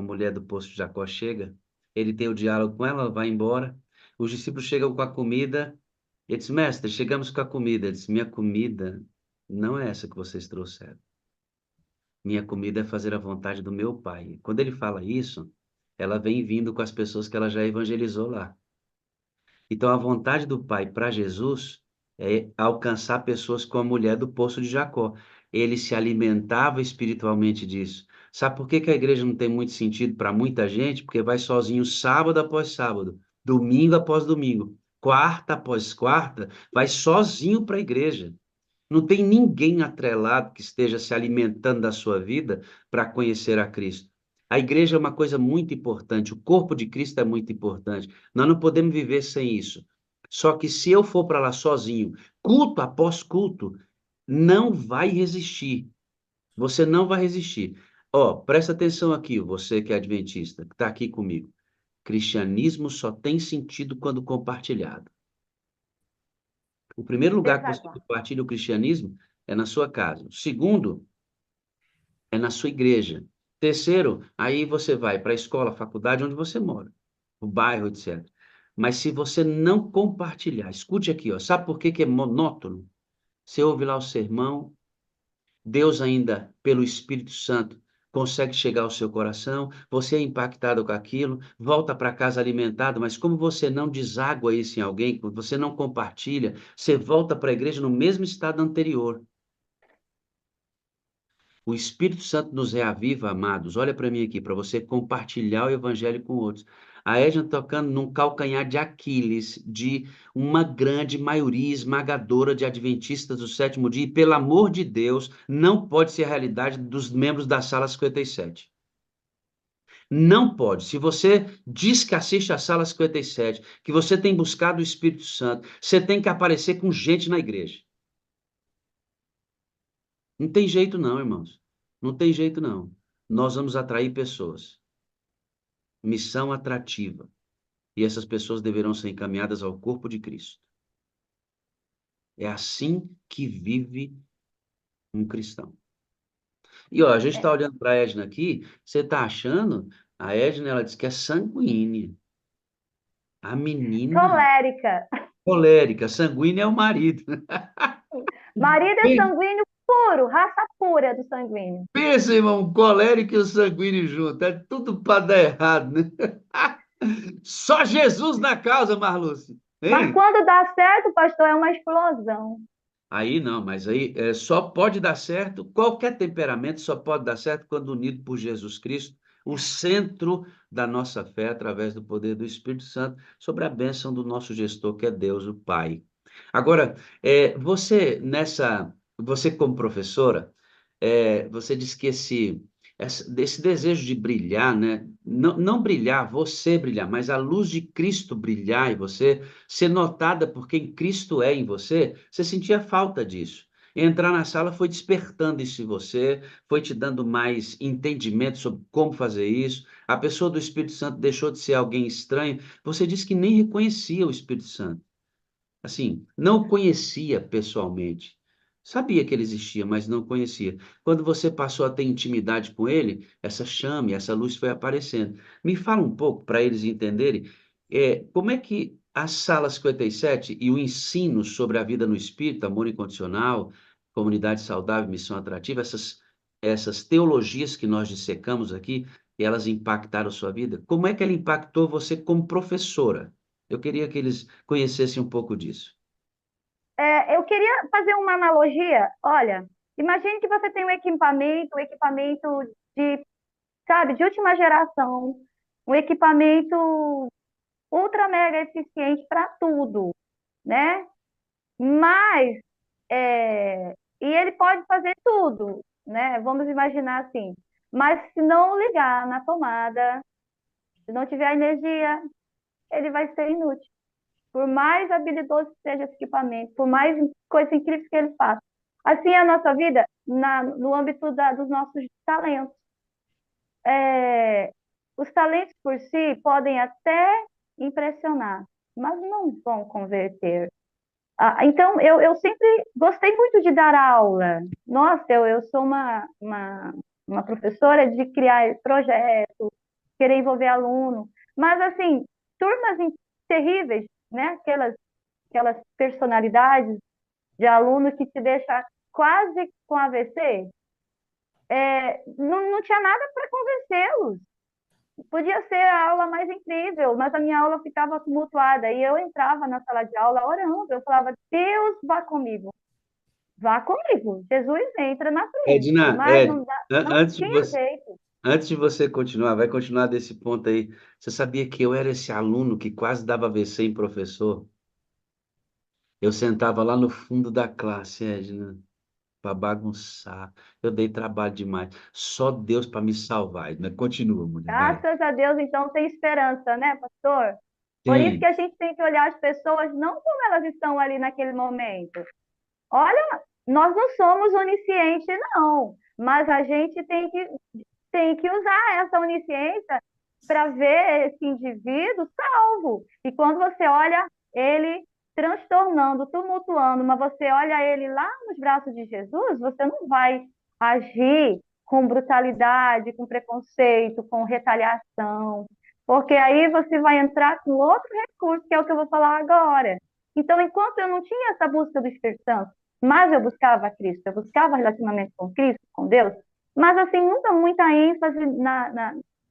mulher do poço de Jacó chega, ele tem o diálogo com ela, vai embora. Os discípulos chegam com a comida. Ele diz, mestre, chegamos com a comida. Ele diz, minha comida não é essa que vocês trouxeram. Minha comida é fazer a vontade do meu Pai. Quando ele fala isso, ela vem vindo com as pessoas que ela já evangelizou lá. Então, a vontade do Pai para Jesus é alcançar pessoas como a mulher do poço de Jacó. Ele se alimentava espiritualmente disso. Sabe por que que a igreja não tem muito sentido para muita gente? Porque vai sozinho sábado após sábado, domingo após domingo, quarta após quarta, vai sozinho para a igreja. Não tem ninguém atrelado que esteja se alimentando da sua vida para conhecer a Cristo. A igreja é uma coisa muito importante, o corpo de Cristo é muito importante. Nós não podemos viver sem isso. Só que se eu for para lá sozinho, culto após culto, não vai resistir. Você não vai resistir. Presta atenção aqui, você que é adventista, que está aqui comigo. Cristianismo só tem sentido quando compartilhado. O primeiro lugar que você
Desaguar.
compartilha o cristianismo é na sua casa. O segundo é na sua igreja. Terceiro, aí você vai para a escola, faculdade, onde você mora, o bairro, etc. Mas se você não compartilhar, escute aqui, sabe por que que é monótono? Você ouve lá o sermão, Deus ainda, pelo Espírito Santo, consegue chegar ao seu coração, você é impactado com aquilo, volta para casa alimentado, mas como você não deságua isso em alguém, você não compartilha, você volta para a igreja no mesmo estado anterior. O Espírito Santo nos reaviva, amados. Olha para mim aqui, para você compartilhar o evangelho com outros. A Edna tocando num calcanhar de Aquiles de uma grande maioria esmagadora de adventistas do sétimo dia, e pelo amor de Deus, não pode ser a realidade dos membros da sala 57. Não pode. Se você diz que assiste a Sala 57, que você tem buscado o Espírito Santo, você tem que aparecer com gente na igreja. Não tem jeito não, irmãos. Não tem jeito não. Nós vamos atrair pessoas. Missão atrativa. E essas pessoas deverão ser encaminhadas ao corpo de Cristo. É assim que vive um cristão. E ó, a gente está olhando para a Edna aqui, você está achando? A Edna, ela diz que é sanguínea. A menina
Colérica.
colérica, sanguínea é o marido.
Marido é sanguíneo puro, raça pura do sanguíneo.
Pensa, irmão, o colérico e o sanguíneo junto. É tudo para dar errado, né? Só Jesus na causa, Marluce.
Mas
Hein?
quando dá certo, pastor, é uma explosão.
Aí não, mas aí só pode dar certo, qualquer temperamento só pode dar certo quando unido por Jesus Cristo, o centro da nossa fé através do poder do Espírito Santo, sobre a bênção do nosso gestor, que é Deus, o Pai. Agora, você como professora, você diz que esse desejo de brilhar, né? Não, não brilhar, você brilhar, mas a luz de Cristo brilhar em você, ser notada por quem Cristo é em você, você sentia falta disso. Entrar na sala foi despertando isso em você, foi te dando mais entendimento sobre como fazer isso. A pessoa do Espírito Santo deixou de ser alguém estranho. Você disse que nem reconhecia o Espírito Santo. Assim, não conhecia pessoalmente. Sabia que ele existia, mas não conhecia. Quando você passou a ter intimidade com ele, essa chama, essa luz foi aparecendo. Me fala um pouco para eles entenderem, como é que a Sala 57 e o ensino sobre a vida no espírito, amor incondicional, comunidade saudável, missão atrativa, essas teologias que nós dissecamos aqui, elas impactaram a sua vida? Como é que ela impactou você como professora? Eu queria que eles conhecessem um pouco disso.
Eu queria fazer uma analogia. Olha, imagine que você tem um equipamento de, sabe, de última geração, um equipamento ultra mega eficiente para tudo, né? Mas, e ele pode fazer tudo, né? Vamos imaginar assim. Mas se não ligar na tomada, se não tiver energia, ele vai ser inútil. Por mais habilidoso que seja esse equipamento, por mais coisas incríveis que ele faça. Assim é a nossa vida no âmbito dos nossos talentos. É, os talentos por si podem até impressionar, mas não vão converter. Então, eu sempre gostei muito de dar aula. Nossa, eu sou uma professora de criar projetos, querer envolver aluno. Mas, assim, turmas terríveis, né? Aquelas personalidades de aluno que te deixa quase com AVC, não tinha nada para convencê-los. Podia ser a aula mais incrível, mas a minha aula ficava tumultuada. E eu entrava na sala de aula orando. Eu falava, Deus, vá comigo. Vá comigo. Jesus entra na frente.
Edna,
Mas não, não
antes de
tinha
você,
jeito.
antes de você continuar, vai continuar desse ponto aí. Você sabia que eu era esse aluno que quase dava AVC em professor? Eu sentava lá no fundo da classe, Edna, para bagunçar. Eu dei trabalho demais. Só Deus para me salvar, Edna. Continua, mulher, vai.
Graças a Deus, então, tem esperança, né, pastor? Por isso que
Tem.
a gente tem que olhar as pessoas não como elas estão ali naquele momento. Olha, nós não somos oniscientes, não, mas a gente tem que usar essa onisciência para ver esse indivíduo salvo. E quando você olha ele transtornando, tumultuando, mas você olha ele lá nos braços de Jesus, você não vai agir com brutalidade, com preconceito, com retaliação, porque aí você vai entrar com outro recurso, que é o que eu vou falar agora. Então, enquanto eu não tinha essa busca do Espírito Santo, mas eu buscava Cristo, eu buscava relacionamento com Cristo, com Deus, mas assim, nunca muita ênfase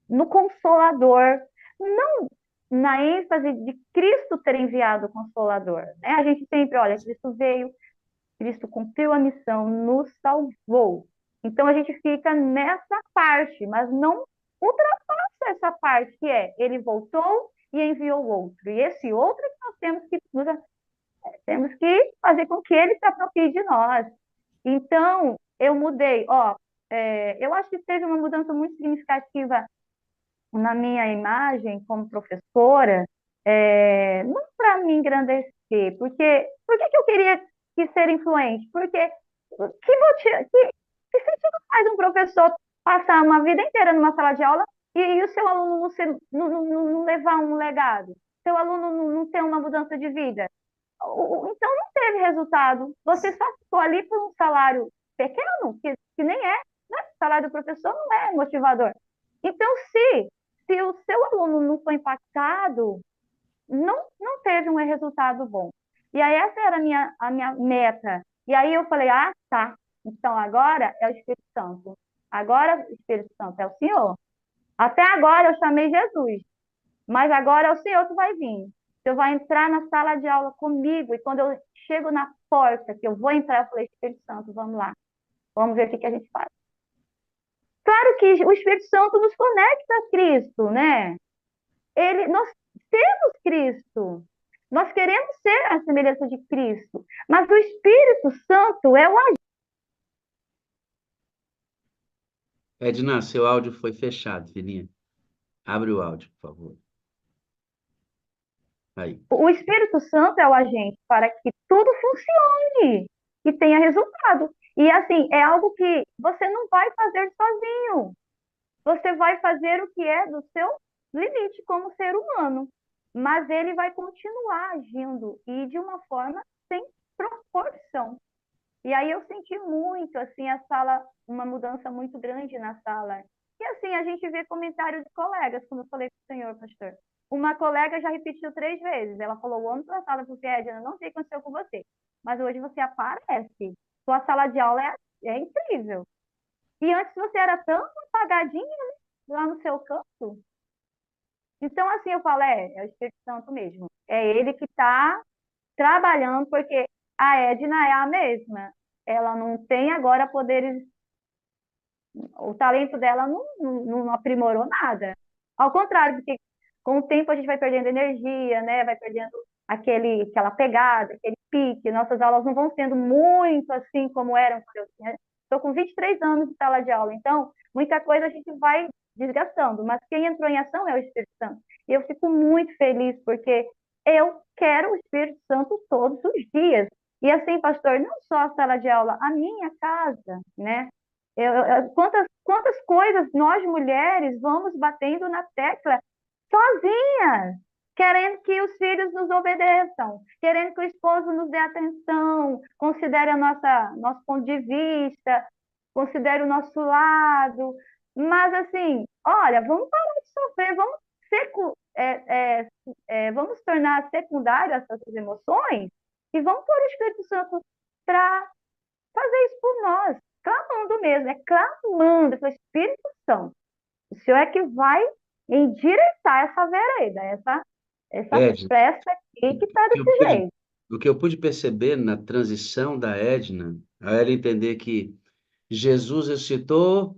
no Consolador, não na ênfase de Cristo ter enviado o Consolador. Né? A gente sempre, olha, Cristo veio, Cristo cumpriu a missão, nos salvou. Então a gente fica nessa parte, mas não ultrapassa essa parte que ele voltou e enviou outro. E esse outro é que nós temos que fazer com que ele se aproprie de nós. Então, eu mudei. Eu acho que teve uma mudança muito significativa na minha imagem como professora, não para me engrandecer, porque por que que eu queria ser influente? Porque que sentido faz um professor passar uma vida inteira numa sala de aula e o seu aluno não levar um legado, seu aluno não ter uma mudança de vida? Então não teve resultado. Você só ficou ali por um salário pequeno, que nem é, né? O salário do professor não é motivador. Então, se o seu aluno não foi impactado, não teve um resultado bom. E aí essa era a minha meta. E aí eu falei, ah, tá. Então agora é o Espírito Santo. Agora o Espírito Santo é o Senhor. Até agora eu chamei Jesus, mas agora é o Senhor que vai vir. Você vai entrar na sala de aula comigo, e quando eu chego na porta, que eu vou entrar, eu falei, Espírito Santo, vamos lá. Vamos ver o que a gente faz. Claro que o Espírito Santo nos conecta a Cristo, né? Nós temos Cristo. Nós queremos ser a semelhança de Cristo. Mas o Espírito Santo é o agente.
Edna, seu áudio foi fechado, filhinha. Abre o áudio, por favor. Aí.
O Espírito Santo é o agente para que tudo funcione e tenha resultado. E assim, é algo que você não vai fazer sozinho. Você vai fazer o que é do seu limite como ser humano. Mas ele vai continuar agindo e de uma forma sem proporção. E aí eu senti muito, assim, a sala, uma mudança muito grande na sala. E assim, a gente vê comentários de colegas, como eu falei com o senhor, pastor. Uma colega já repetiu 3 vezes. Ela falou, o ano passado, eu falei, Edna, não sei o que aconteceu com você, mas hoje você aparece. Sua sala de aula é incrível. E antes você era tão apagadinha, né, lá no seu canto. Então, assim, eu falo, é o Espírito Santo mesmo. É ele que está trabalhando, porque a Edna é a mesma. Ela não tem agora poderes, o talento dela não aprimorou nada. Ao contrário, porque com o tempo a gente vai perdendo energia, né? Vai perdendo aquela pegada, aquele pique. Nossas aulas não vão sendo muito assim como eram quando eu tinha. Estou com 23 anos de sala de aula, então muita coisa a gente vai desgastando, mas quem entrou em ação é o Espírito Santo. E eu fico muito feliz porque eu quero o Espírito Santo todos os dias. E assim, pastor, não só a sala de aula, a minha casa, né? Quantas coisas nós mulheres vamos batendo na tecla sozinhas, querendo que os filhos nos obedeçam, querendo que o esposo nos dê atenção, considere nosso ponto de vista, considere o nosso lado. Mas assim, olha, vamos parar de sofrer, vamos tornar secundárias essas emoções e vamos pôr o Espírito Santo para fazer isso por nós, clamando mesmo, é clamando com o Espírito Santo. O Senhor é que vai endireitar essa vereda, essa
Edna,
festa aqui que está
o que eu
desse
pude,
jeito.
o que eu pude perceber na transição da Edna, a ela entender que Jesus ressuscitou,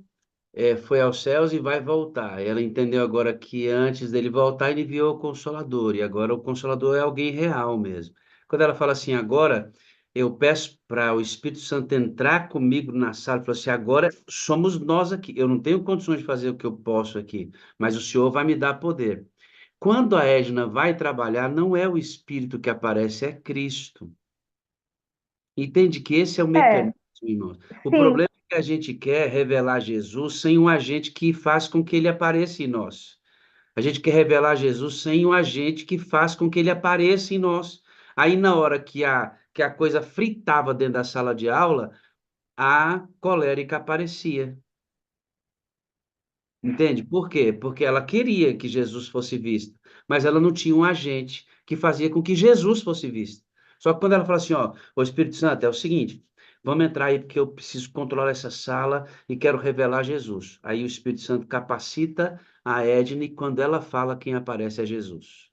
foi aos céus e vai voltar. Ela entendeu agora que antes dele voltar, ele enviou o Consolador, e agora o Consolador é alguém real mesmo. Quando ela fala assim, agora eu peço para o Espírito Santo entrar comigo na sala, falou assim, agora somos nós aqui. Eu não tenho condições de fazer o que eu posso aqui, mas o Senhor vai me dar poder. Quando a Edna vai trabalhar, não é o Espírito que aparece, é Cristo. Entende que esse é o
É,
mecanismo, irmãos. O
sim,
problema é que a gente quer revelar Jesus sem um agente que faz com que ele apareça em nós. A gente quer revelar Jesus sem um agente que faz com que ele apareça em nós. Aí, na hora que a coisa fritava dentro da sala de aula, a colérica aparecia. Entende? Por quê? Porque ela queria que Jesus fosse visto, mas ela não tinha um agente que fazia com que Jesus fosse visto. Só que quando ela fala assim, ó, o Espírito Santo, é o seguinte, vamos entrar aí porque eu preciso controlar essa sala e quero revelar Jesus. Aí o Espírito Santo capacita a Edna e quando ela fala, quem aparece é Jesus.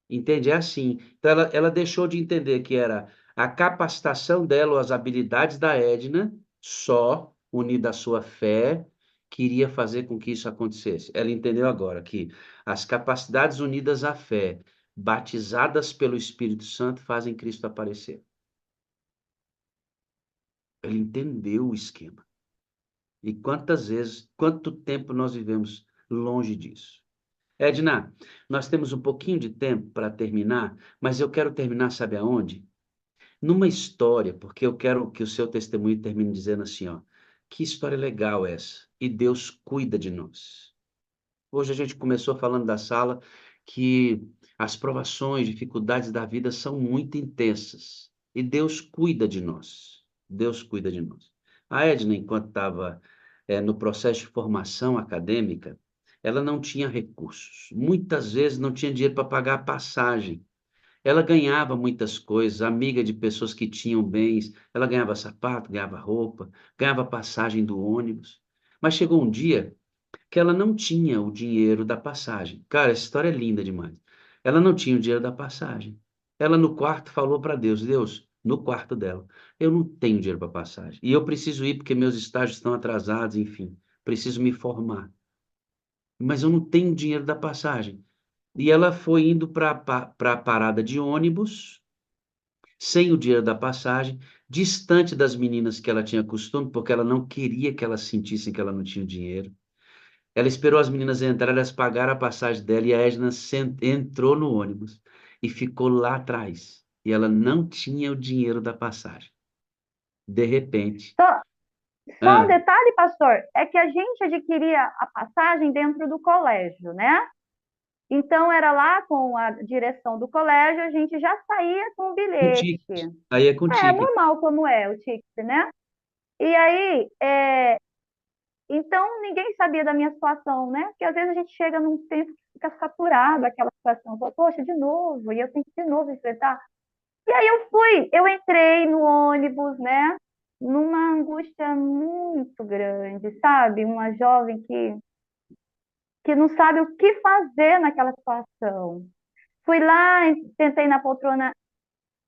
Entende? É assim. Então ela deixou de entender que era a capacitação dela, ou as habilidades da Edna, só unida à sua fé, que iria fazer com que isso acontecesse. Ela entendeu agora que as capacidades unidas à fé, batizadas pelo Espírito Santo, fazem Cristo aparecer. Ela entendeu o esquema. E quantas vezes, quanto tempo nós vivemos Longe disso. Edna, nós temos um pouquinho de tempo para terminar, mas eu quero terminar, sabe aonde? Numa história, porque eu quero que o seu testemunho termine dizendo assim, ó, que história legal essa, e Deus cuida de nós. Hoje a gente começou falando da sala que as provações, dificuldades da vida são muito intensas, e Deus cuida de nós. Deus cuida de nós. A Edna, enquanto estava no processo de formação acadêmica, ela não tinha recursos. Muitas vezes não tinha dinheiro para pagar a passagem. Ela ganhava muitas coisas, amiga de pessoas que tinham bens, ela ganhava sapato, ganhava roupa, ganhava passagem do ônibus. Mas chegou um dia que ela não tinha o dinheiro da passagem. Cara, essa história é linda demais. Ela não tinha o dinheiro da passagem. Ela no quarto falou para Deus, Deus, no quarto dela, eu não tenho dinheiro para passagem. E eu preciso ir porque meus estágios estão atrasados, enfim, preciso me formar. Mas eu não tenho dinheiro da passagem. E ela foi indo para a parada de ônibus, sem o dinheiro da passagem, distante das meninas que ela tinha costume, porque ela não queria que elas sentissem que ela não tinha dinheiro. Ela esperou as meninas entrarem, elas pagaram a passagem dela e a Edna entrou no ônibus e ficou lá atrás. E ela não tinha o dinheiro da passagem. De repente.
Só, só um
Ah,
detalhe, pastor, é que a gente adquiria a passagem dentro do colégio, né? Então, era lá com a direção do colégio, a gente já saía com o
com
bilhete.
ticket. Aí é com
É
ticket.
normal como é o ticket, né? E aí, então ninguém sabia da minha situação, né? Porque às vezes a gente chega num tempo que fica saturado, aquela situação, fala, poxa, de novo, e eu tenho que de novo enfrentar. E aí eu entrei no ônibus, né? Numa angústia muito grande, sabe? Uma jovem que não sabe o que fazer naquela situação. Fui lá, sentei na poltrona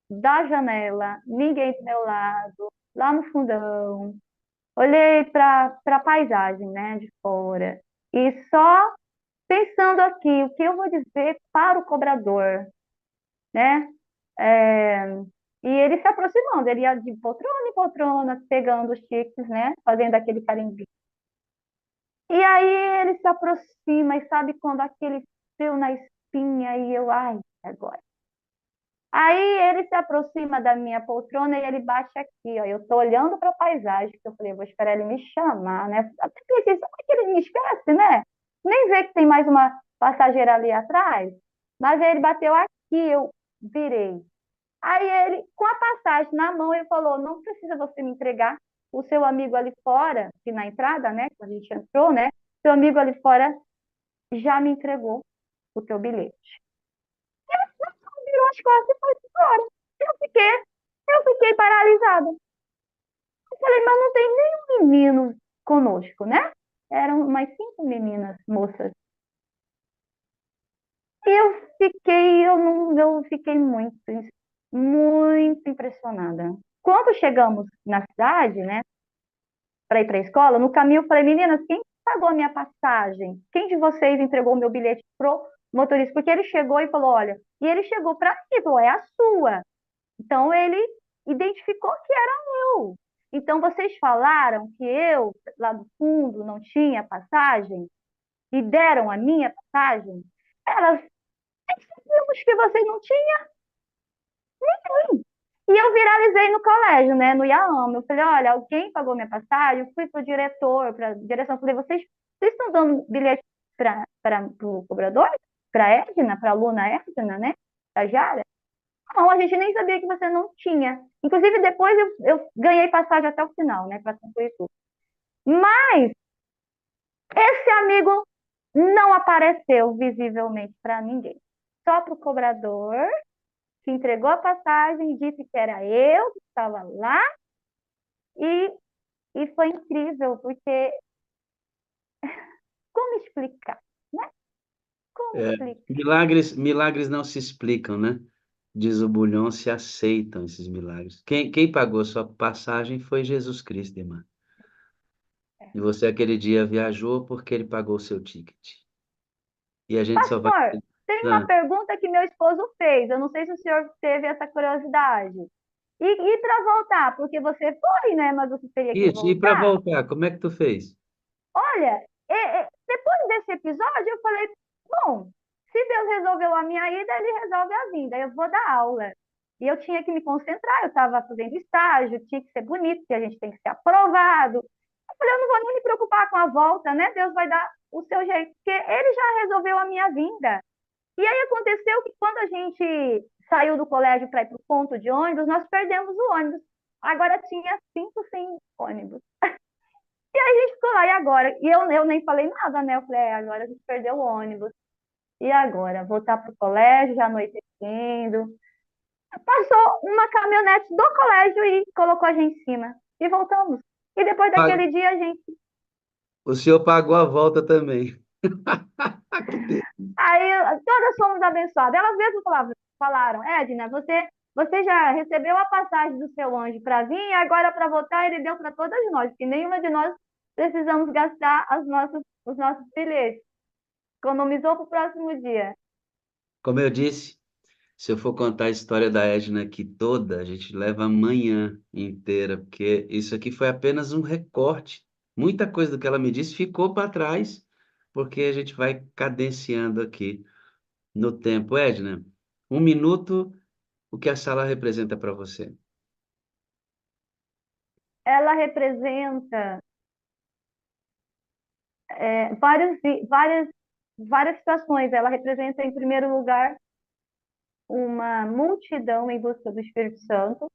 da janela, ninguém do meu lado, lá no fundão. Olhei para a paisagem, né, de fora. E só pensando aqui, o que eu vou dizer para o cobrador, né? É, e ele se aproximando, ele ia de poltrona em poltrona, pegando os tickets, né? Fazendo aquele carimbinho. E aí ele se aproxima e sabe quando aquele frio na espinha e eu, ai, agora. Aí ele se aproxima da minha poltrona e ele bate aqui, ó. Eu tô olhando para a paisagem, que eu falei, vou esperar ele me chamar, né? Até pensei, será que ele me esquece, né? Nem vê que tem mais uma passageira ali atrás. Mas aí ele bateu aqui, eu virei. Aí ele, com a passagem na mão, ele falou, não precisa você me entregar. O seu amigo ali fora, que na entrada, né? Quando a gente entrou, né? Seu amigo ali fora já me entregou o teu bilhete. Virou as costas e foi embora. Eu fiquei paralisada. Eu falei, mas não tem nenhum menino conosco, né? Eram umas 5 meninas, moças. E eu fiquei muito impressionada. Quando chegamos na cidade, né, para ir para a escola, no caminho eu falei, meninas, quem pagou a minha passagem? Quem de vocês entregou o meu bilhete pro motorista? Porque ele chegou e falou, olha, e ele chegou para mim e falou, é a sua. Então ele identificou que era eu. Então vocês falaram que eu, lá do fundo, não tinha passagem e deram a minha passagem? Elas sabíamos que vocês não tinham. E eu viralizei no colégio, né, no IAAM. Eu falei, olha, alguém pagou minha passagem? Eu fui para o diretor, para a direção, eu falei, vocês estão dando bilhete para o cobrador? Para a Edna, para a aluna Edna, né? Estagiária? Não, a gente nem sabia que você não tinha. Inclusive, depois eu ganhei passagem até o final, né, para São Curitiba. Mas esse amigo não apareceu visivelmente para ninguém. Só para o cobrador, que entregou a passagem, disse que era eu que estava lá, e, e foi incrível, porque como explicar, né? Como
é,
explicar?
milagres não se explicam, né? Diz o Bulhão, se aceitam esses milagres. Quem pagou sua passagem foi Jesus Cristo, irmã. E você aquele dia viajou porque ele pagou o seu ticket. E a gente só vai.
Pastor, tem uma
Ah,
pergunta que meu esposo fez, eu não sei se o senhor teve essa curiosidade. E para voltar, porque você foi, né? Mas você teria que
isso, e para
voltar.
voltar, como é que tu fez?
Olha, Depois desse episódio, eu falei, bom, se Deus resolveu a minha ida, ele resolve a vinda. Eu vou dar aula. E eu tinha que me concentrar, eu estava fazendo estágio, tinha que ser bonito, que a gente tem que ser aprovado. Eu falei, eu não vou nem me preocupar com a volta, né? Deus vai dar o seu jeito, porque ele já resolveu a minha vinda. E aí aconteceu que quando a gente saiu do colégio para ir para o ponto de ônibus, nós perdemos o ônibus. Agora tinha 5 sem ônibus. E aí a gente ficou lá, e agora? E eu nem falei nada, né? Eu falei, agora a gente perdeu o ônibus. E agora? Voltar para o colégio, já anoitecendo. Passou uma caminhonete do colégio e colocou a gente em cima. E voltamos. E depois
Pa-
daquele dia, a gente.
O senhor pagou a volta também. Que
Aí todas fomos abençoadas. Elas mesmas falaram, Edna, você já recebeu a passagem do seu anjo para vir, e agora para voltar ele deu para todas nós, que nenhuma de nós precisamos gastar os nossos bilhetes. Economizou para o próximo dia.
Como eu disse, se eu for contar a história da Edna aqui toda, a gente leva a manhã inteira, porque isso aqui foi apenas um recorte. Muita coisa do que ela me disse ficou para trás, porque a gente vai cadenciando aqui no tempo. Edna, 1 minuto, o que a sala representa para você?
Ela representa várias situações. Ela representa, em primeiro lugar, uma multidão em busca do Espírito Santo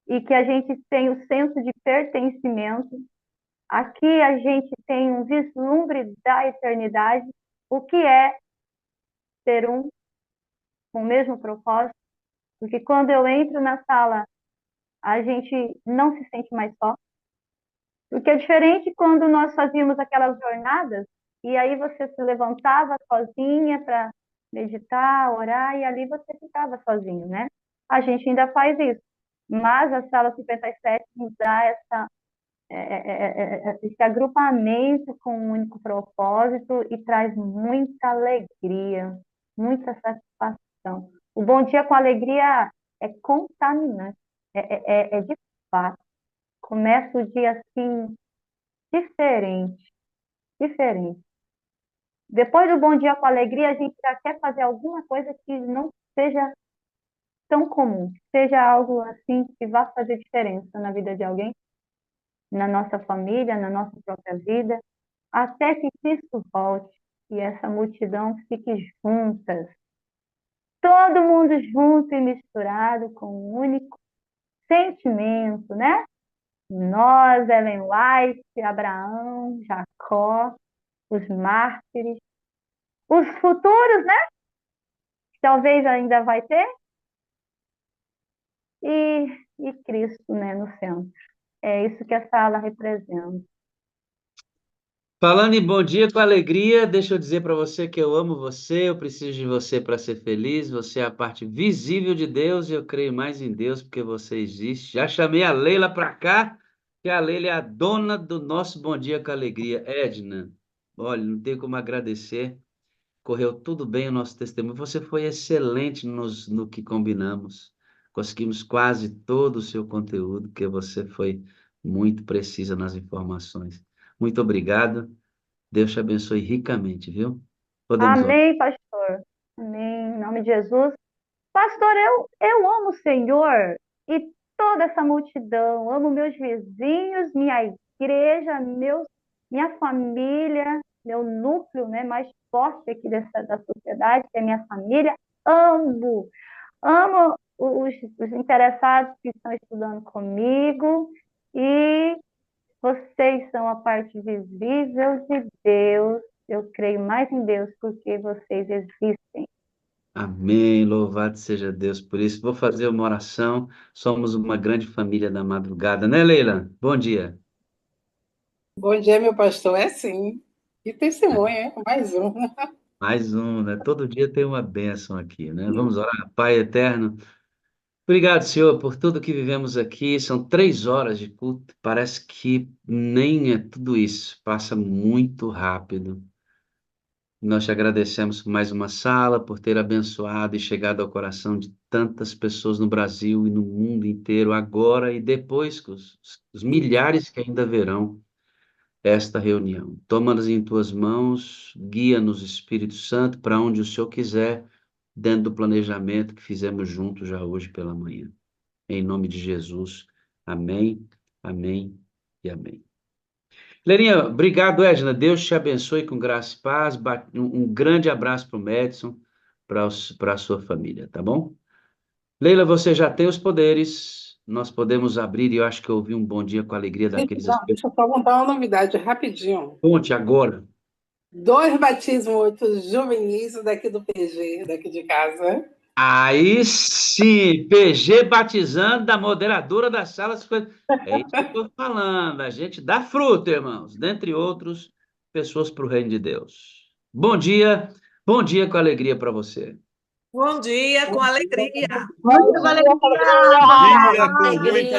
e que a gente tem o senso de pertencimento. Aqui a gente tem um vislumbre da eternidade, o que é ser um com o mesmo propósito, porque quando eu entro na sala, a gente não se sente mais só, porque é diferente quando nós fazíamos aquelas jornadas, e aí você se levantava sozinha para meditar, orar, e ali você ficava sozinho, né? A gente ainda faz isso, mas a sala 57 nos dá esse agrupamento com um único propósito e traz muita alegria, muita satisfação. O Bom Dia com Alegria é contaminante, é de fato. Começa o dia assim, diferente, diferente. Depois do Bom Dia com Alegria, a gente já quer fazer alguma coisa que não seja tão comum, que seja algo assim que vá fazer diferença na vida de alguém, na nossa família, na nossa própria vida, até que Cristo volte e essa multidão fique juntas, todo mundo junto e misturado com um único sentimento, né? Nós, Ellen White, Abraão, Jacó, os mártires, os futuros, né? Talvez ainda vai ter, e Cristo, né, no centro. É isso que essa ala representa.
Falando em bom dia com alegria, deixa eu dizer para você que eu amo você, eu preciso de você para ser feliz, você é a parte visível de Deus e eu creio mais em Deus porque você existe. Já chamei a Leila para cá, que a Leila é a dona do nosso bom dia com alegria. Edna, olha, não tenho como agradecer, correu tudo bem o nosso testemunho, você foi excelente no que combinamos, conseguimos quase todo o seu conteúdo, porque você foi muito precisa nas informações. Muito obrigado. Deus te abençoe ricamente, viu? Podemos orar.
Amém, pastor. Amém. Em nome de Jesus. Pastor, eu amo o Senhor e toda essa multidão. Amo meus vizinhos, minha igreja, minha família, meu núcleo, né, mais forte aqui da sociedade, que é minha família. Amo os interessados que estão estudando comigo e vocês são a parte visível de Deus. Eu creio mais em Deus porque vocês existem.
Amém. Louvado seja Deus por isso. Vou fazer uma oração. Somos uma grande família da madrugada, né, Leila? Bom dia.
Bom dia, meu pastor. É sim. Que testemunho, hein? Mais um.
Mais um, né? Todo dia tem uma bênção aqui, né? Vamos orar. Pai eterno, obrigado, Senhor, por tudo que vivemos aqui. São 3 horas de culto. Parece que nem é tudo isso. Passa muito rápido. Nós te agradecemos por mais uma sala, por ter abençoado e chegado ao coração de tantas pessoas no Brasil e no mundo inteiro, agora e depois, com os milhares que ainda virão. esta reunião. Toma-nas em tuas mãos, guia-nos, Espírito Santo, para onde o Senhor quiser, dentro do planejamento que fizemos juntos já hoje pela manhã. Em nome de Jesus. Amém, amém e amém. Lerinha, obrigado, Edna. Deus te abençoe com graça e paz. Um grande abraço para o Madison, para a sua família, tá bom? Leila, você já tem os poderes. Nós podemos abrir, e eu acho que eu ouvi um bom dia com a alegria
Gente,
daqueles
não,
aspectos.
deixa eu só contar uma novidade rapidinho.
Conte agora.
2 batismos juvenis daqui do PG, daqui de casa.
Aí sim, PG batizando da moderadora da sala 50. É isso que eu estou falando. A gente dá fruto, irmãos. Dentre outros, pessoas para o reino de Deus. Bom dia com alegria para você.
Bom dia, com alegria.
Bom dia,
Dia com muita